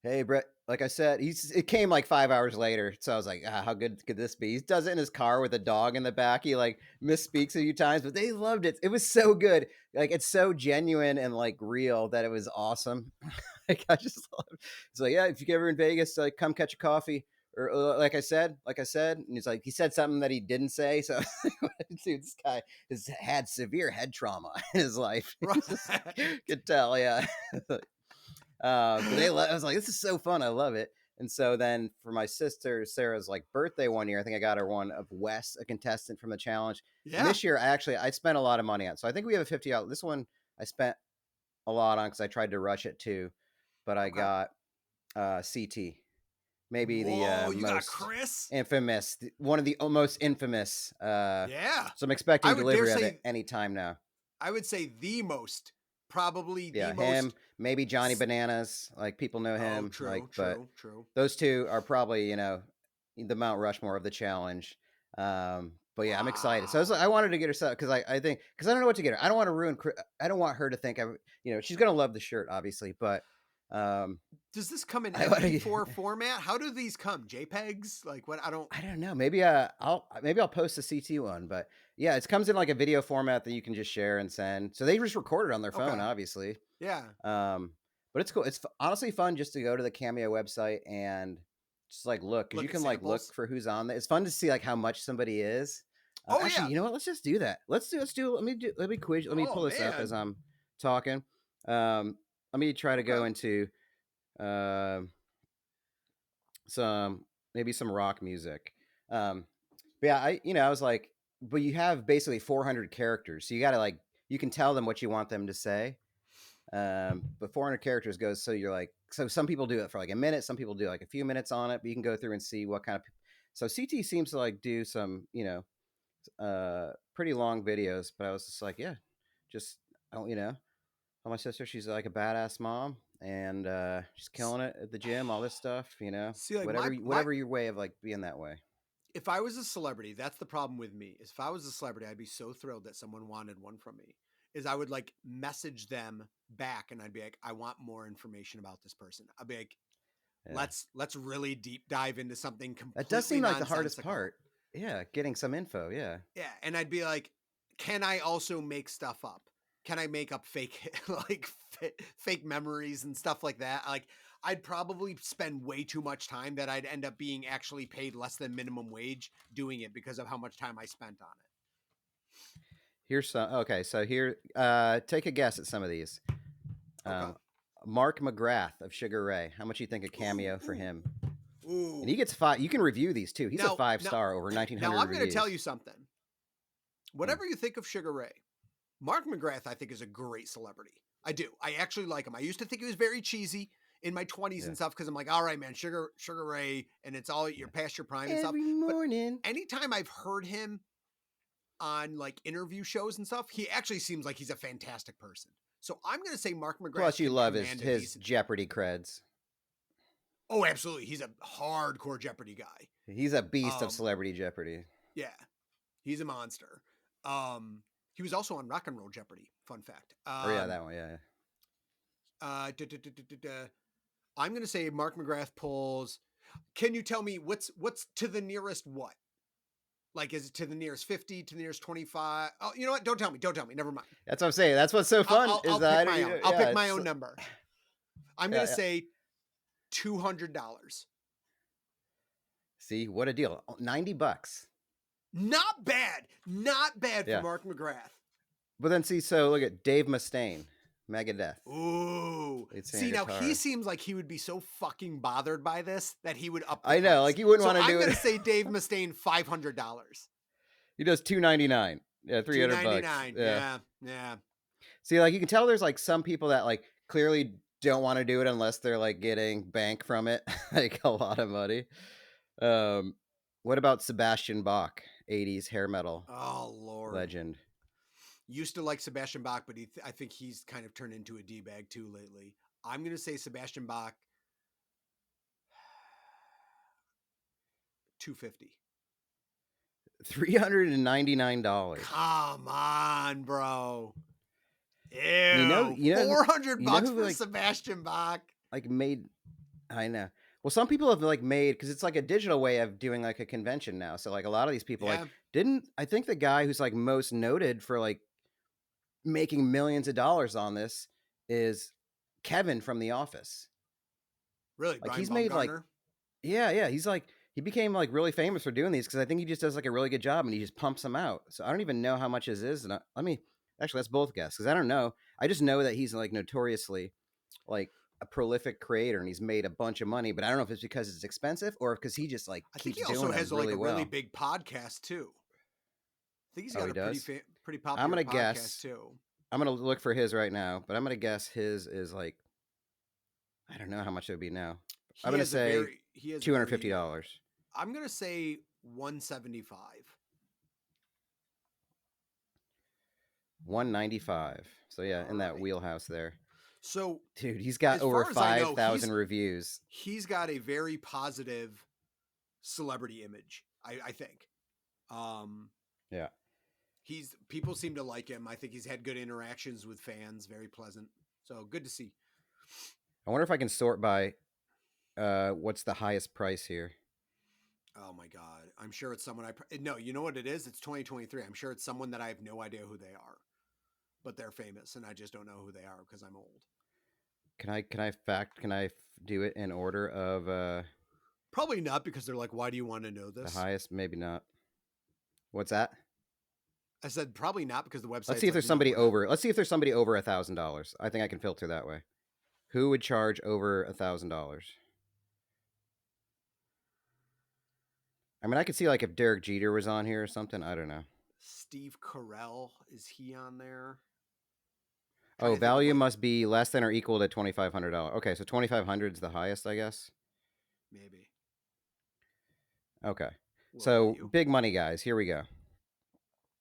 "Hey, Brett," like I said, it came like 5 hours later. So I was like, how good could this be? He does it in his car with a dog in the back. He like misspeaks a few times, but they loved it. It was so good. Like, it's so genuine and like real that it was awesome. Like, I just love it. It's like, yeah, if you're ever in Vegas, like, come catch a coffee. Or like I said, and he's like, he said something that he didn't say. So, dude, this guy has had severe head trauma in his life. Could tell, yeah. But I was like, this is so fun. I love it. And so then for my sister Sarah's like birthday one year, I think I got her one of Wes, a contestant from the challenge. Yeah. And this year, I spent a lot of money on. So I think we have a $50. This one I spent a lot on because I tried to rush it too, but I got CT. Maybe you most got Chris? Infamous, one of the most infamous. Yeah. So I'm expecting delivery of it any time now. I would say the most, probably the most. Him, maybe Johnny Bananas. Like, people know him. Oh, true, like, true. Those two are probably, the Mount Rushmore of the challenge. But yeah, I'm excited. So I wanted to get her stuff because I think, because I don't know what to get her. I don't want to ruin. I don't want her to think she's gonna love the shirt, obviously, but. Does this come in MP4 format? How do these come? JPEGs? Like what? I don't know. Maybe I'll post the CT one, but yeah, it comes in like a video format that you can just share and send. So they just record it on their phone, obviously. Yeah. But it's cool. It's honestly fun just to go to the Cameo website and just like look, because you can like look for who's on there. It's fun to see like how much somebody is. Actually, you know what? Let's just do that. Let me quiz. Let me pull this up as I'm talking. Let me try to go into some rock music. But yeah, I was like, but you have basically 400 characters, so you got to like, you can tell them what you want them to say. But 400 characters goes, so you're like, so some people do it for like a minute, some people do like a few minutes on it, but you can go through and see what kind of. So CT seems to like do some, pretty long videos, but I was just like, yeah, just my sister, she's like a badass mom, and she's killing it at the gym, all this stuff, See, like whatever your way of like being that way. If I was a celebrity, that's the problem with me. Is if I was a celebrity, I'd be so thrilled that someone wanted one from me. Is I would like message them back, and I'd be like, I want more information about this person. I'd be like, let's really deep dive into something completely. That does seem like the hardest part. Yeah, getting some info. Yeah. Yeah, and I'd be like, can I also make stuff up? Can I make up fake fake memories and stuff like that? Like, I'd probably spend way too much time that I'd end up being actually paid less than minimum wage doing it because of how much time I spent on it. Here's some. Okay, so here, take a guess at some of these. Okay. Mark McGrath of Sugar Ray. How much do you think a Cameo for him? Ooh. And he gets 5. You can review these too. He's a Now- 5-star over 1,900 Now I'm going to reviews. tell you something. Whatever you think of Sugar Ray, Mark McGrath, I think, is a great celebrity. I do. I actually like him. I used to think he was very cheesy in my 20s and stuff because I'm like, all right, man, Sugar Ray, and it's all you're past your prime and stuff. Every morning. But anytime I've heard him on like interview shows and stuff, he actually seems like he's a fantastic person. So I'm going to say Mark McGrath. Plus, you can love command a his decent- Jeopardy creds. Oh, absolutely. He's a hardcore Jeopardy guy. He's a beast of Celebrity Jeopardy. Yeah, he's a monster. He was also on Rock and Roll Jeopardy. Fun fact. Oh yeah, that one. Yeah. I'm going to say Mark McGrath pulls. Can you tell me what's to the nearest what? Like, is it to the nearest 50, to the nearest 25? Oh, you know what? Don't tell me. Never mind. That's what I'm saying. That's what's so fun. I'll pick my own number. I'm going to say $200. See, what a deal. $90. Not bad. Not bad for Yeah. Mark McGrath. But then see, so look at Dave Mustaine, Megadeth. Ooh. Lead See, singer, now guitar. he seems like he would be so fucking bothered by this that he would up the I know, price. like you wouldn't So want to I'm do going it. to say Dave Mustaine $500. He does $299. Yeah, $300. $299. Yeah. See, like you can tell there's like some people that like clearly don't want to do it unless they're like getting bank from it, like a lot of money. What about Sebastian Bach, 80s hair metal Oh Lord. legend? Used to like Sebastian Bach, but I think he's kind of turned into a D-bag too lately. I'm going to say Sebastian Bach $250. $399. Come on, bro. Ew. You know $400 who, for like- Sebastian Bach. Like made, I know. Well, some people have like made, because it's like a digital way of doing like a convention now. So like a lot of these people like I think the guy who's like most noted for like making millions of dollars on this is Kevin from The Office. Really? Like Brian he's made like, Baumgartner? yeah. He's like, he became like really famous for doing these because I think he just does like a really good job and he just pumps them out. So I don't even know how much his is. And actually, let's both guess because I don't know. I just know that he's like notoriously like a prolific creator and he's made a bunch of money, but I don't know if it's because it's expensive or because he just like I think keeps he also doing has them like really a well. really big podcast too. I think he's Oh, got he a does? pretty popular I'm gonna podcast guess. too. I'm gonna look for his right now, but I'm gonna guess his is like, I don't know how much it would be now. I'm gonna say $250. I'm gonna say 175. $195. So yeah, in that Alright. wheelhouse there. So Dude, he's got As over far as I know, 5,000 reviews. he's got a very positive celebrity image. I think. Yeah. People seem to like him. I think he's had good interactions with fans. Very pleasant. So good to see. I wonder if I can sort by what's the highest price here. Oh my God. I'm sure it's someone no, you know what it is? It's 2023. I'm sure it's someone that I have no idea who they are, but they're famous and I just don't know who they are because I'm old. Can I do it in order of Probably not because they're like, why do you want to know the this? highest? Maybe not. What's that? I said probably not because the website. Let's see if there's somebody over. Let's see if there's somebody over $1,000. I think I can filter that way. Who would charge over $1,000? I mean, I could see like if Derek Jeter was on here or something. I don't know. Steve Carell, is he on there? Oh, value must be less than or equal to $2,500. Okay, so $2,500 is the highest, I guess. Maybe. Okay, What so about you? big money, guys. Here we go.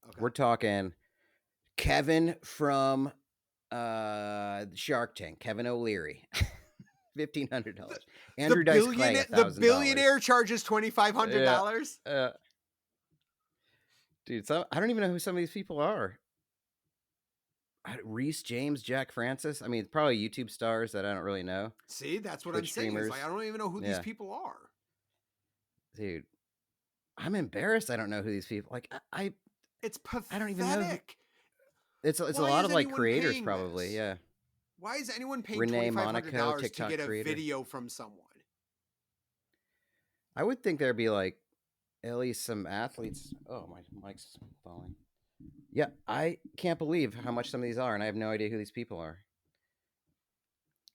Okay. We're talking Kevin from Shark Tank, Kevin O'Leary, $1,500. Andrew Dice Clay, $1,000. The billionaire charges $2,500. Dude, I don't even know who some of these people are. Reese James, Jack Francis. I mean, probably YouTube stars that I don't really know. See, that's what Twitch I'm saying. It's streamers. like, I don't even know who these people are. Dude, I'm embarrassed. I don't know who these people. Like, It's pathetic. I don't even know. It's a Why lot is of like anyone creators, paying probably. this? Yeah. Why is anyone paying Renee $2,500 Monaco, to TikTok get a creator. video from someone? I would think there'd be like at least some athletes. Oh, my mic's falling. Yeah, I can't believe how much some of these are, and I have no idea who these people are.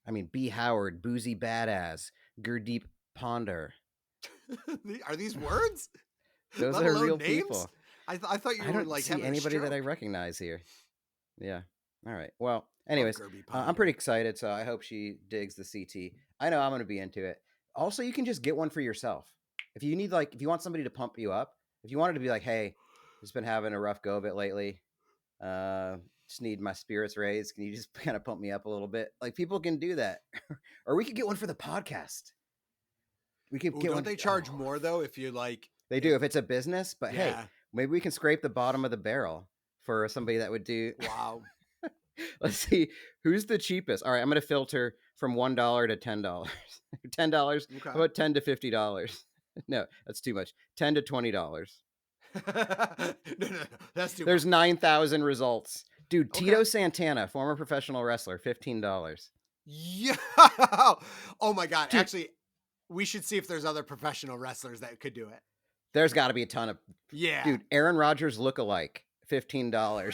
I mean, B. Howard, Boozy Badass, Gurdeep Ponder. Are these words? Those Let are alone real names? people. I thought you I were don't like see having anybody a that I stroke. recognize here. Yeah. All right. Well, Oh, anyways, Gerby I'm Ponder. pretty excited, so I hope she digs the CT. I know I'm going to be into it. Also, you can just get one for yourself. If you need, like, if you want somebody to pump you up, if you wanted to be like, hey, just been having a rough go of it lately, just need my spirits raised. Can you just kind of pump me up a little bit? Like, people can do that. Or we could get one for the podcast. We could Ooh, get don't one. they charge more though if you like? They do if it's a business, but hey, Yeah. maybe we can scrape the bottom of the barrel for somebody that would do. Wow. Let's see who's the cheapest. All right, I'm going to filter from $1 to $10. $10. Okay. How about $10 to $50? No, that's too much. $10 to $20. No, that's too There's much. 9,000 results, dude. Okay. Tito Santana, former professional wrestler, $15. Yeah. Oh my God. Dude. Actually, we should see if there's other professional wrestlers that could do it. There's got to be a ton of. Yeah. Dude, Aaron Rodgers look-alike, $15.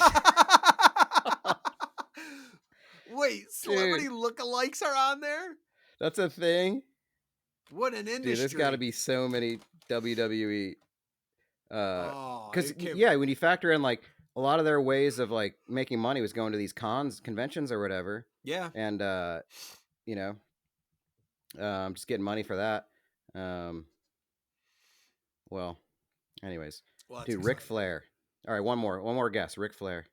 Wait, celebrity lookalikes are on there? That's a thing. What an industry. Dude, there's got to be so many WWE. Because yeah, when you factor in like a lot of their ways of like making money was going to these conventions or whatever. Yeah. And you know, just getting money for that. Well, anyways, dude, Ric Flair. All right, one more guess. Ric Flair.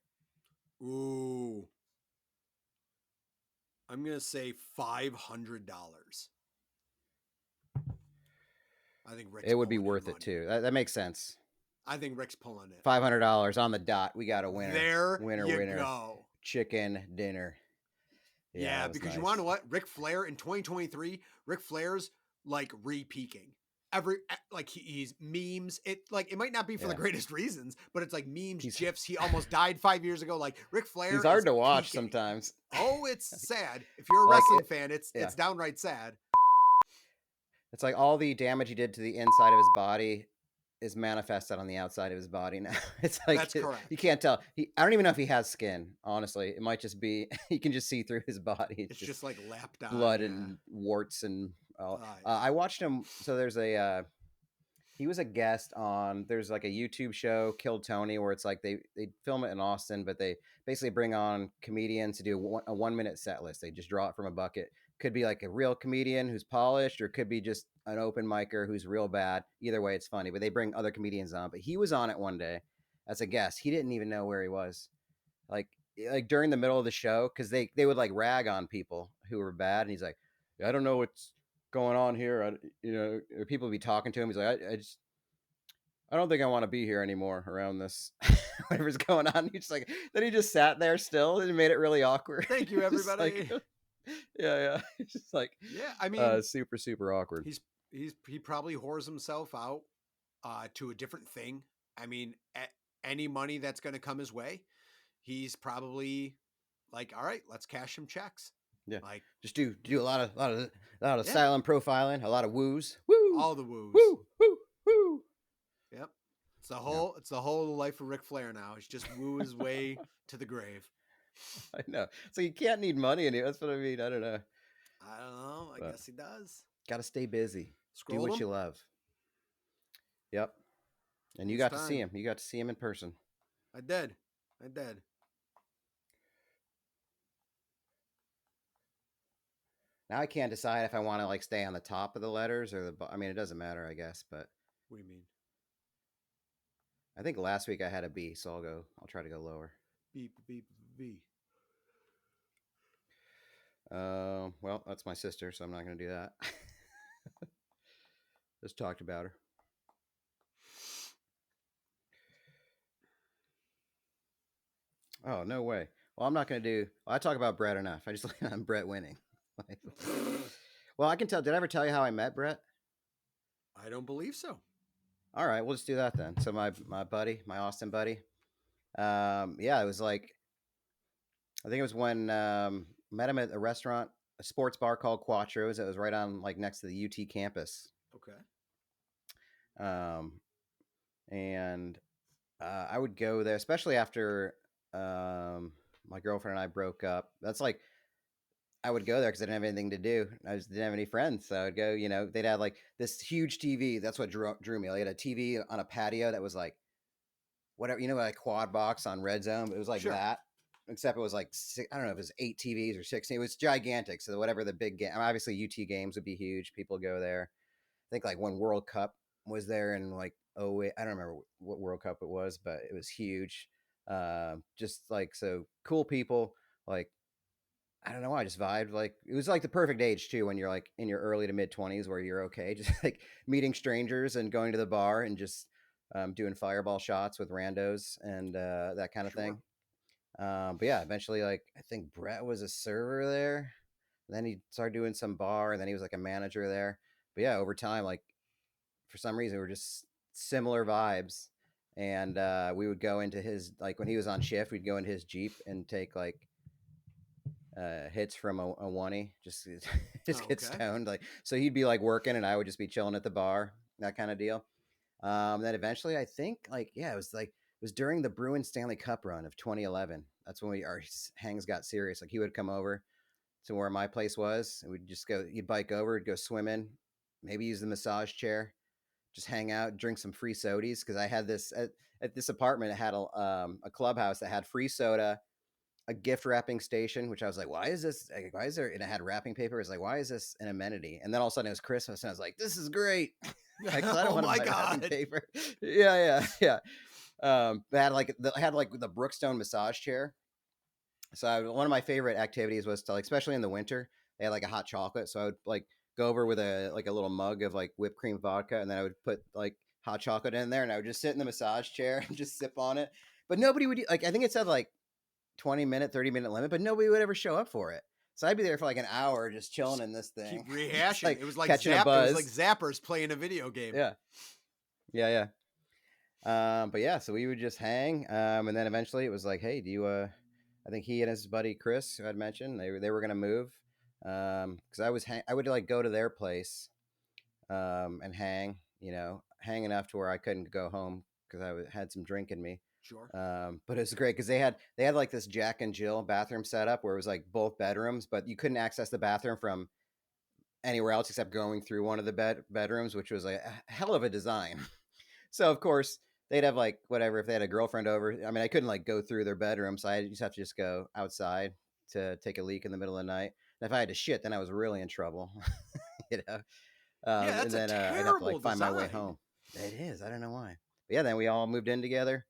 Ooh. I'm gonna say $500. I think Rick's It would be pulling in worth it money. too. That makes sense. I think Rick's pulling it. $500 on the dot. We got a winner. There winner, you winner. go. Chicken dinner. Yeah, because you want to know what? Ric Flair in 2023, Ric Flair's like re-peaking. He's memes. It might not be for the greatest reasons, but it's like memes, gifs. He almost died 5 years ago. Like Ric Flair. He's hard to watch peaking. sometimes. Oh, it's sad. If you're a wrestling fan, it's downright sad. It's like all the damage he did to the inside of his body is manifested on the outside of his body now. It's like that's correct. You can't tell. I don't even know if he has skin. Honestly, it might just be you can just see through his body. It's just like lapped on blood and warts and. I watched him. So there's he was a guest on. There's like a YouTube show, Kill Tony, where it's like they film it in Austin, but they basically bring on comedians to do a 1 minute set list. They just draw it from a bucket. Could be like a real comedian who's polished, or it could be just an open micer who's real bad. Either way, it's funny. But they bring other comedians on. But he was on it one day as a guest. He didn't even know where he was, like during the middle of the show, because they would like rag on people who were bad, and he's like, I don't know what's going on here. People would be talking to him. He's like, I don't think I want to be here anymore around this. Whatever's going on. He's like, then he just sat there still and made it really awkward. Thank you, everybody. Yeah. It's just like, yeah, I mean, super, super awkward. He probably whores himself out to a different thing. I mean, any money that's going to come his way, he's probably like, all right, let's cash some checks. Yeah, like just do a lot of silent profiling, a lot of woos, woo, all the woos, woo, woo, woo. Yep, it's the whole life of Ric Flair now. It's just woo his way to the grave. I know. So you can't need money anymore. That's what I mean. I don't know. I guess he does. Got to stay busy. Do Scroll what him? you love. Yep. And you got to see him. You got to see him in person. I did. Now I can't decide if I want to like stay on the top of the letters or I mean, it doesn't matter, I guess. But what do you mean? I think last week I had a B, so I'll try to go lower. B. Well, that's my sister, so I'm not going to do that. Just talked about her. Oh, no way. Well, I'm not going to do. Well, I talk about Brett enough. I just look on Brett winning. Well, I can tell. Did I ever tell you how I met Brett? I don't believe so. All right, we'll just do that then. So my buddy, my Austin buddy. Yeah, it was like, I think it was when met him at a restaurant, a sports bar called Quattro's. It was right on like next to the UT campus. Okay. And I would go there, especially after my girlfriend and I broke up. That's like I would go there because I didn't have anything to do. I just didn't have any friends, so I'd go. You know, they'd have like this huge TV. That's what drew me. They had a TV on a patio that was like whatever, you know, like quad box on Red Zone. It was like Sure. that, except it was like I don't know if it was 8 TVs or 16. It was gigantic. So whatever the big game, obviously UT games would be huge. People go there. I think like when World Cup was there and like oh I don't remember what World Cup it was, but it was huge. Just like so cool people. Like I don't know why I just vibed like it was like the perfect age too when you're like in your early to mid 20s where you're okay just like meeting strangers and going to the bar and just doing fireball shots with randos and that kind of Sure. thing. But yeah, eventually like I think Brett was a server there. Then he started doing some bar and then he was like a manager there. But yeah, over time like for some reason we were just similar vibes and we would go into his like when he was on shift we'd go into his Jeep and take like hits from a 1E, just just get Okay. stoned like so he'd be like working and I would just be chilling at the bar, that kind of deal. Then eventually I think like yeah it was during the Bruins Stanley Cup run of 2011. That's when our hangs got serious. Like he would come over to where my place was and we'd just go, you'd bike over, go swim in, maybe use the massage chair, just hang out, drink some free sodies. Because I had this at this apartment. It had a clubhouse that had free soda, a gift wrapping station, which I was like, why is this? Like, why is there? And it had wrapping paper. It's like, why is this an amenity? And then all of a sudden it was Christmas, and I was like, this is great. Because I don't Oh want to my buy wrapping God. paper. Yeah. They had like the Brookstone massage chair. So one of my favorite activities was to like, especially in the winter, they had like a hot chocolate. So I would like go over with a little mug of like whipped cream vodka, and then I would put like hot chocolate in there, and I would just sit in the massage chair and just sip on it. But nobody would like. I think it said like 20-minute, 30-minute limit, but nobody would ever show up for it. So I'd be there for like an hour just chilling in this thing, Keep just rehashing. like It was like catching a It was like buzz. zappers playing a video game. Yeah. But yeah, so we would just hang, and then eventually it was like, hey, do you? I think he and his buddy Chris, who I'd mentioned, they were gonna move, because I would like go to their place, and hang, hang enough to where I couldn't go home because had some drink in me. Sure. But it was great because they had like this Jack and Jill bathroom setup where it was like both bedrooms, but you couldn't access the bathroom from anywhere else except going through one of the bedrooms, which was a hell of a design. So of course they'd have like whatever if they had a girlfriend over. I mean, I couldn't like go through their bedroom, so I just have to just go outside to take a leak in the middle of the night. And if I had to shit, then I was really in trouble, you know. Yeah, And that's a then I'd have to terrible like find my way design. home. It is. I don't know why. But yeah, then we all moved in together.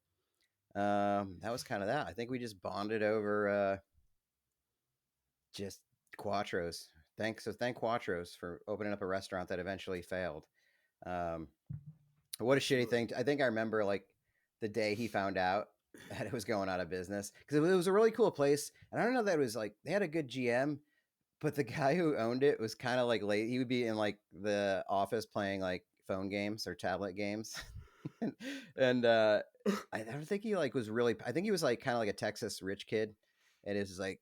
That was kind of that. I think we just bonded over just Quattros. Thank Quattros for opening up a restaurant that eventually failed. Um, what a shitty Absolutely. thing. I think I remember like the day he found out that it was going out of business because it was a really cool place. And I don't know that it was like they had a good GM, but the guy who owned it was kind of like late. He would be in like the office playing like phone games or tablet games. and I don't think he like was really. I think he was like kind of like a Texas rich kid, and it was like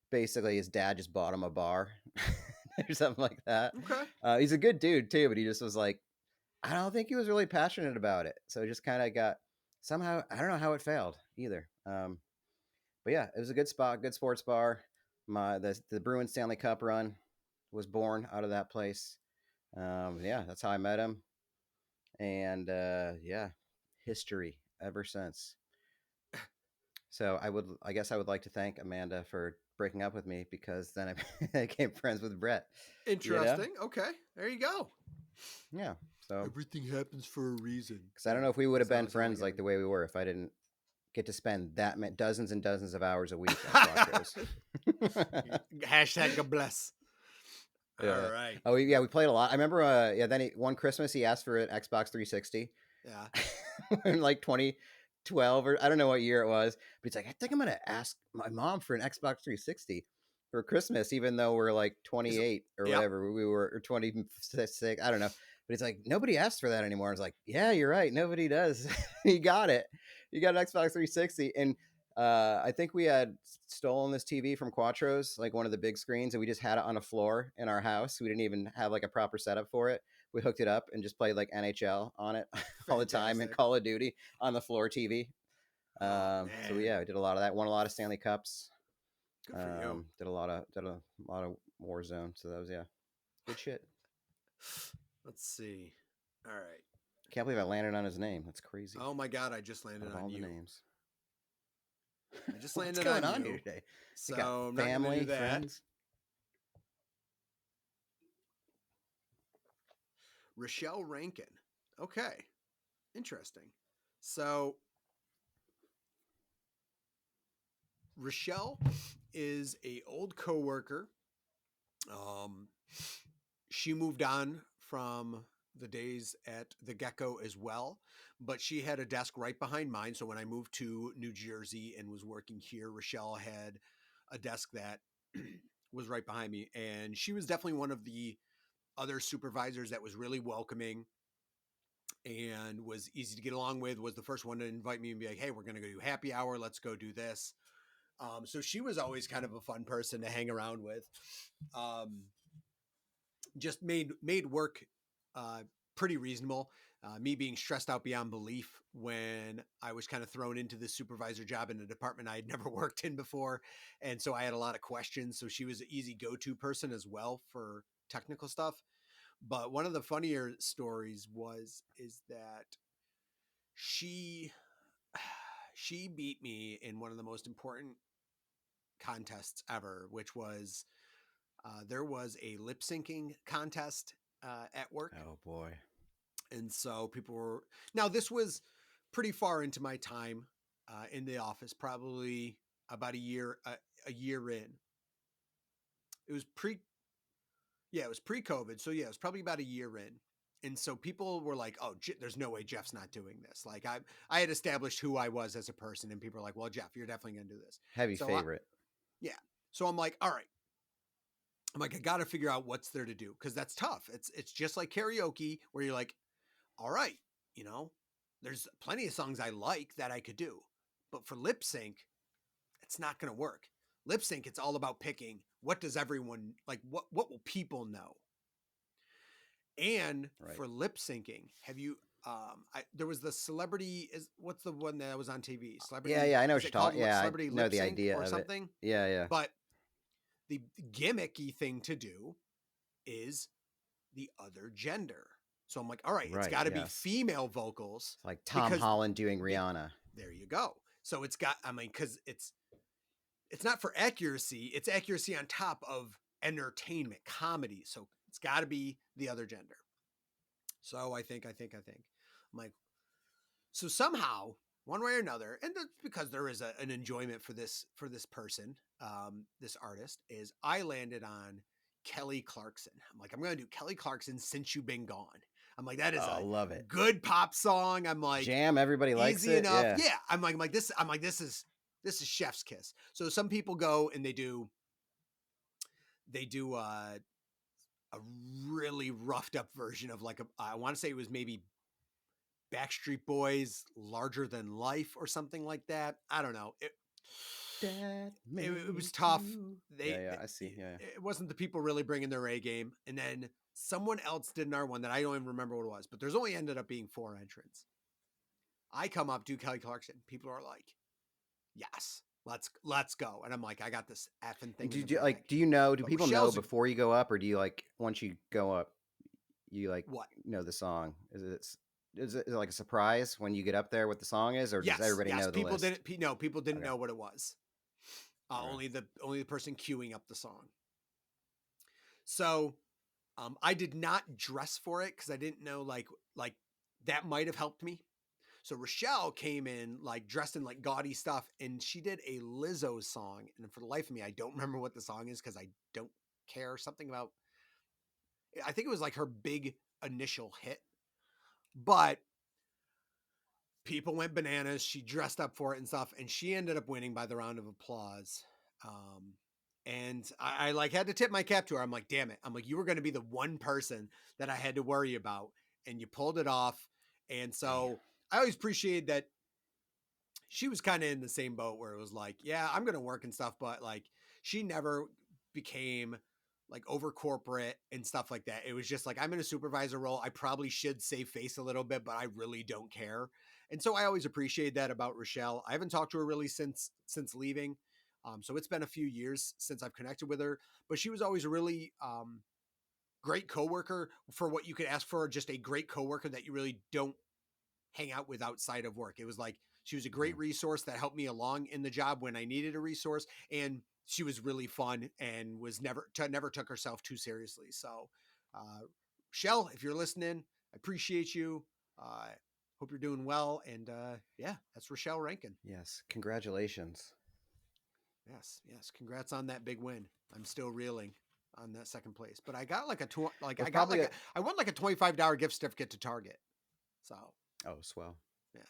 basically his dad just bought him a bar or something like that. Okay. He's a good dude too, but he just was like I don't think he was really passionate about it, so it just kind of got somehow. I don't know how it failed either. But yeah, it was a good spot, good sports bar. The Bruins Stanley Cup run was born out of that place. Yeah, that's how I met him, and yeah, history ever since. So I guess I would like to thank Amanda for breaking up with me because then I became friends with Brett. You know, Interesting. Okay. There you go. yeah. So Everything happens for a reason. because I don't know if we would have As long been as you like friends like the everything. way we were if I didn't get to spend dozens and dozens of hours a week at Quattros. Hashtag God bless. Yeah. All right. Oh, yeah, we played a lot. I remember, yeah, then one Christmas he asked for an Xbox 360 Yeah. in like 2012 or I don't know what year it was, but he's like, I think I'm going to ask my mom for an Xbox 360 for Christmas, even though we're like 28 or Yep. whatever we were, or 26, I don't know. But it's like, nobody asks for that anymore. It's like, yeah, you're right. Nobody does. He got it. You got an Xbox 360. And I think we had stolen this TV from Quattro's, like one of the big screens, and we just had it on a floor in our house. We didn't even have like a proper setup for it. we hooked it up and just played like NHL on it all the time and Fantastic. Call of Duty on the floor TV. Oh, So man. yeah, we did a lot of that. Won a lot of Stanley Cups. Good for you. Did a lot of Warzone. So that was good shit. Let's see. All right. Can't believe I landed on his name. That's crazy. Oh my God, I just Out landed of on all you. the names. I just What's landed going on on you. here today? So We got I'm not going to family, do that. friends. Rochelle Rankin. Okay. Interesting. So Rochelle is a old coworker. She moved on from the days at the Gecko as well, but she had a desk right behind mine. So when I moved to New Jersey and was working here, Rochelle had a desk that was right behind me. And she was definitely one of the other supervisors that was really welcoming and was easy to get along with, was the first one to invite me and be like, hey, we're going to go do happy hour. Let's go do this. So she was always kind of a fun person to hang around with. Just made work pretty reasonable. Me being stressed out beyond belief when I was kind of thrown into this supervisor job in a department I had never worked in before. And so I had a lot of questions. So she was an easy go-to person as well for technical stuff. But one of the funnier stories is that she beat me in one of the most important contests ever, which was there was a lip syncing contest at work. Oh boy. And so people were, now this was pretty far into my time in the office, probably about a year in. It was pre-COVID. So yeah, it was probably about a year in. And so people were like, oh, there's no way Jeff's not doing this. Like I had established who I was as a person, and people were like, well, Jeff, you're definitely going to do this. Heavy So favorite. So I'm like, all right. I'm like, I got to figure out what's there to do, because that's tough. It's just like karaoke where you're like, all right, there's plenty of songs I like that I could do, but for lip sync, it's not going to work. Lip sync, it's all about picking what does everyone like, what will people know? And for lip syncing, have you there was the celebrity, what's the one that was on TV? Celebrity. Yeah, I know what you're talking. Yeah, Celebrity I know lip the sync idea or of something. it. Yeah. But the gimmicky thing to do is the other gender. So I'm like, all right, it's got to be female vocals. It's like Tom Holland doing Rihanna. There you go. So it's got, because it's not for accuracy. It's accuracy on top of entertainment, comedy. So it's got to be the other gender. So I think. I'm like, so somehow, one way or another, and that's because there is an enjoyment for this person, this artist, is I landed on Kelly Clarkson. I'm like, I'm going to do Kelly Clarkson, Since You've Been Gone. I'm like, that is love it. Good pop song. I'm like, jam. Everybody likes easy it. enough. Yeah. I'm like this is chef's kiss. So some people go and they do a really roughed up version of like I want to say it was maybe Backstreet Boys, Larger Than Life or something like that. I don't know. It was tough. I see. Yeah. It wasn't the people really bringing their A game. And then someone else did another one that I don't even remember what it was, but there's only ended up being 4 entrants. I come up, do Kelly Clarkson. People are like, yes, let's go. And I'm like, I got this effing thing. Do people know Rochelle's before you go up, or do you like once you go up, you like what? Know the song? Is it like a surprise when you get up there what the song is, or does everybody know the list? People didn't know what it was. Only the person queuing up the song. So I did not dress for it because I didn't know like that might have helped me. So Rochelle came in like dressed in like gaudy stuff, and she did a Lizzo song. And for the life of me, I don't remember what the song is because I don't care. Something about, I think it was like her big initial hit, but people went bananas. She dressed up for it and stuff, and she ended up winning by the round of applause. And I like had to tip my cap to her. I'm like, damn it. I'm like, you were going to be the one person that I had to worry about, and you pulled it off. And so I always appreciated that she was kind of in the same boat where it was like, yeah, I'm going to work and stuff, but like she never became like over corporate and stuff like that. It was just like, I'm in a supervisor role. I probably should save face a little bit, but I really don't care. And so I always appreciate that about Rochelle. I haven't talked to her really since leaving. So it's been a few years since I've connected with her, but she was always a really great coworker for what you could ask for, just a great coworker that you really don't hang out with outside of work. It was like, she was a great resource that helped me along in the job when I needed a resource. And she was really fun and was never took herself too seriously. So, Shell, if you're listening, I appreciate you. Hope you're doing well. And yeah, that's Rochelle Rankin. Yes. Congratulations. Yes. Congrats on that big win. I'm still reeling on that second place, but I got like I won like a $25 gift certificate to Target. So. Oh, swell. Yeah.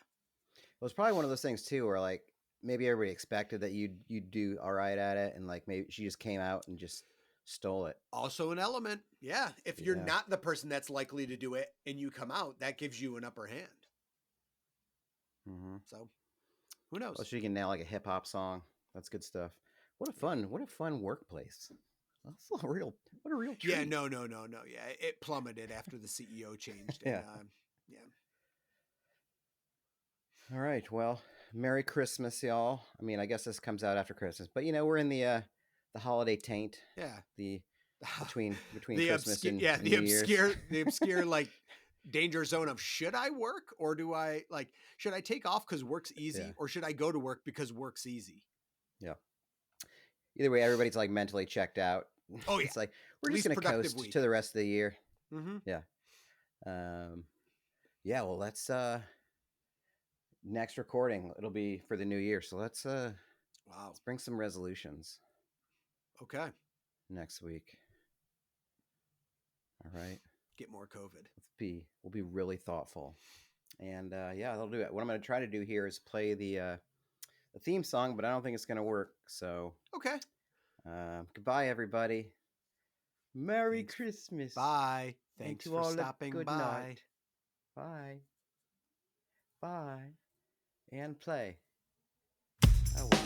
Well, it's probably one of those things too, where like maybe everybody expected that you'd do all right at it, and like maybe she just came out and just stole it. Also an element. Yeah. If you're not the person that's likely to do it and you come out, that gives you an upper hand. Mm-hmm. So who knows? Well, she can nail like a hip hop song. That's good stuff. What a fun workplace. That's what a real treat. Yeah, no. Yeah, it plummeted after the CEO changed. Yeah. And, yeah. All right. Well, Merry Christmas, y'all. I mean, I guess this comes out after Christmas, but we're in the holiday taint. Yeah. The between the Christmas and the New Year's. the obscure like danger zone of, should I work or should I take off because work's easy, or should I go to work because work's easy? Yeah. Either way, everybody's like mentally checked out. Oh yeah. It's like we're just gonna coast to the rest of the year. Mm-hmm. Yeah. Yeah. Well, let's next recording. It'll be for the new year. So let's let's bring some resolutions. Okay. Next week. All right. Get more COVID. We'll be really thoughtful, and yeah, that'll do it. What I'm going to try to do here is play the theme song, but I don't think it's going to work. So okay. Goodbye, everybody. Merry Christmas. Bye. Thanks for stopping by. Night. Bye. Bye. And play. Oh, wow.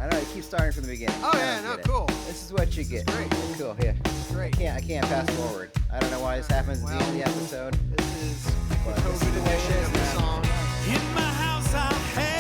I know, I keep starting from the beginning. Oh, yeah, no, cool. This is what you get. Great. Cool, yeah. Great. I can't fast forward. I don't know why this happens at the end of the episode. This is the COVID edition of the song. In my house I had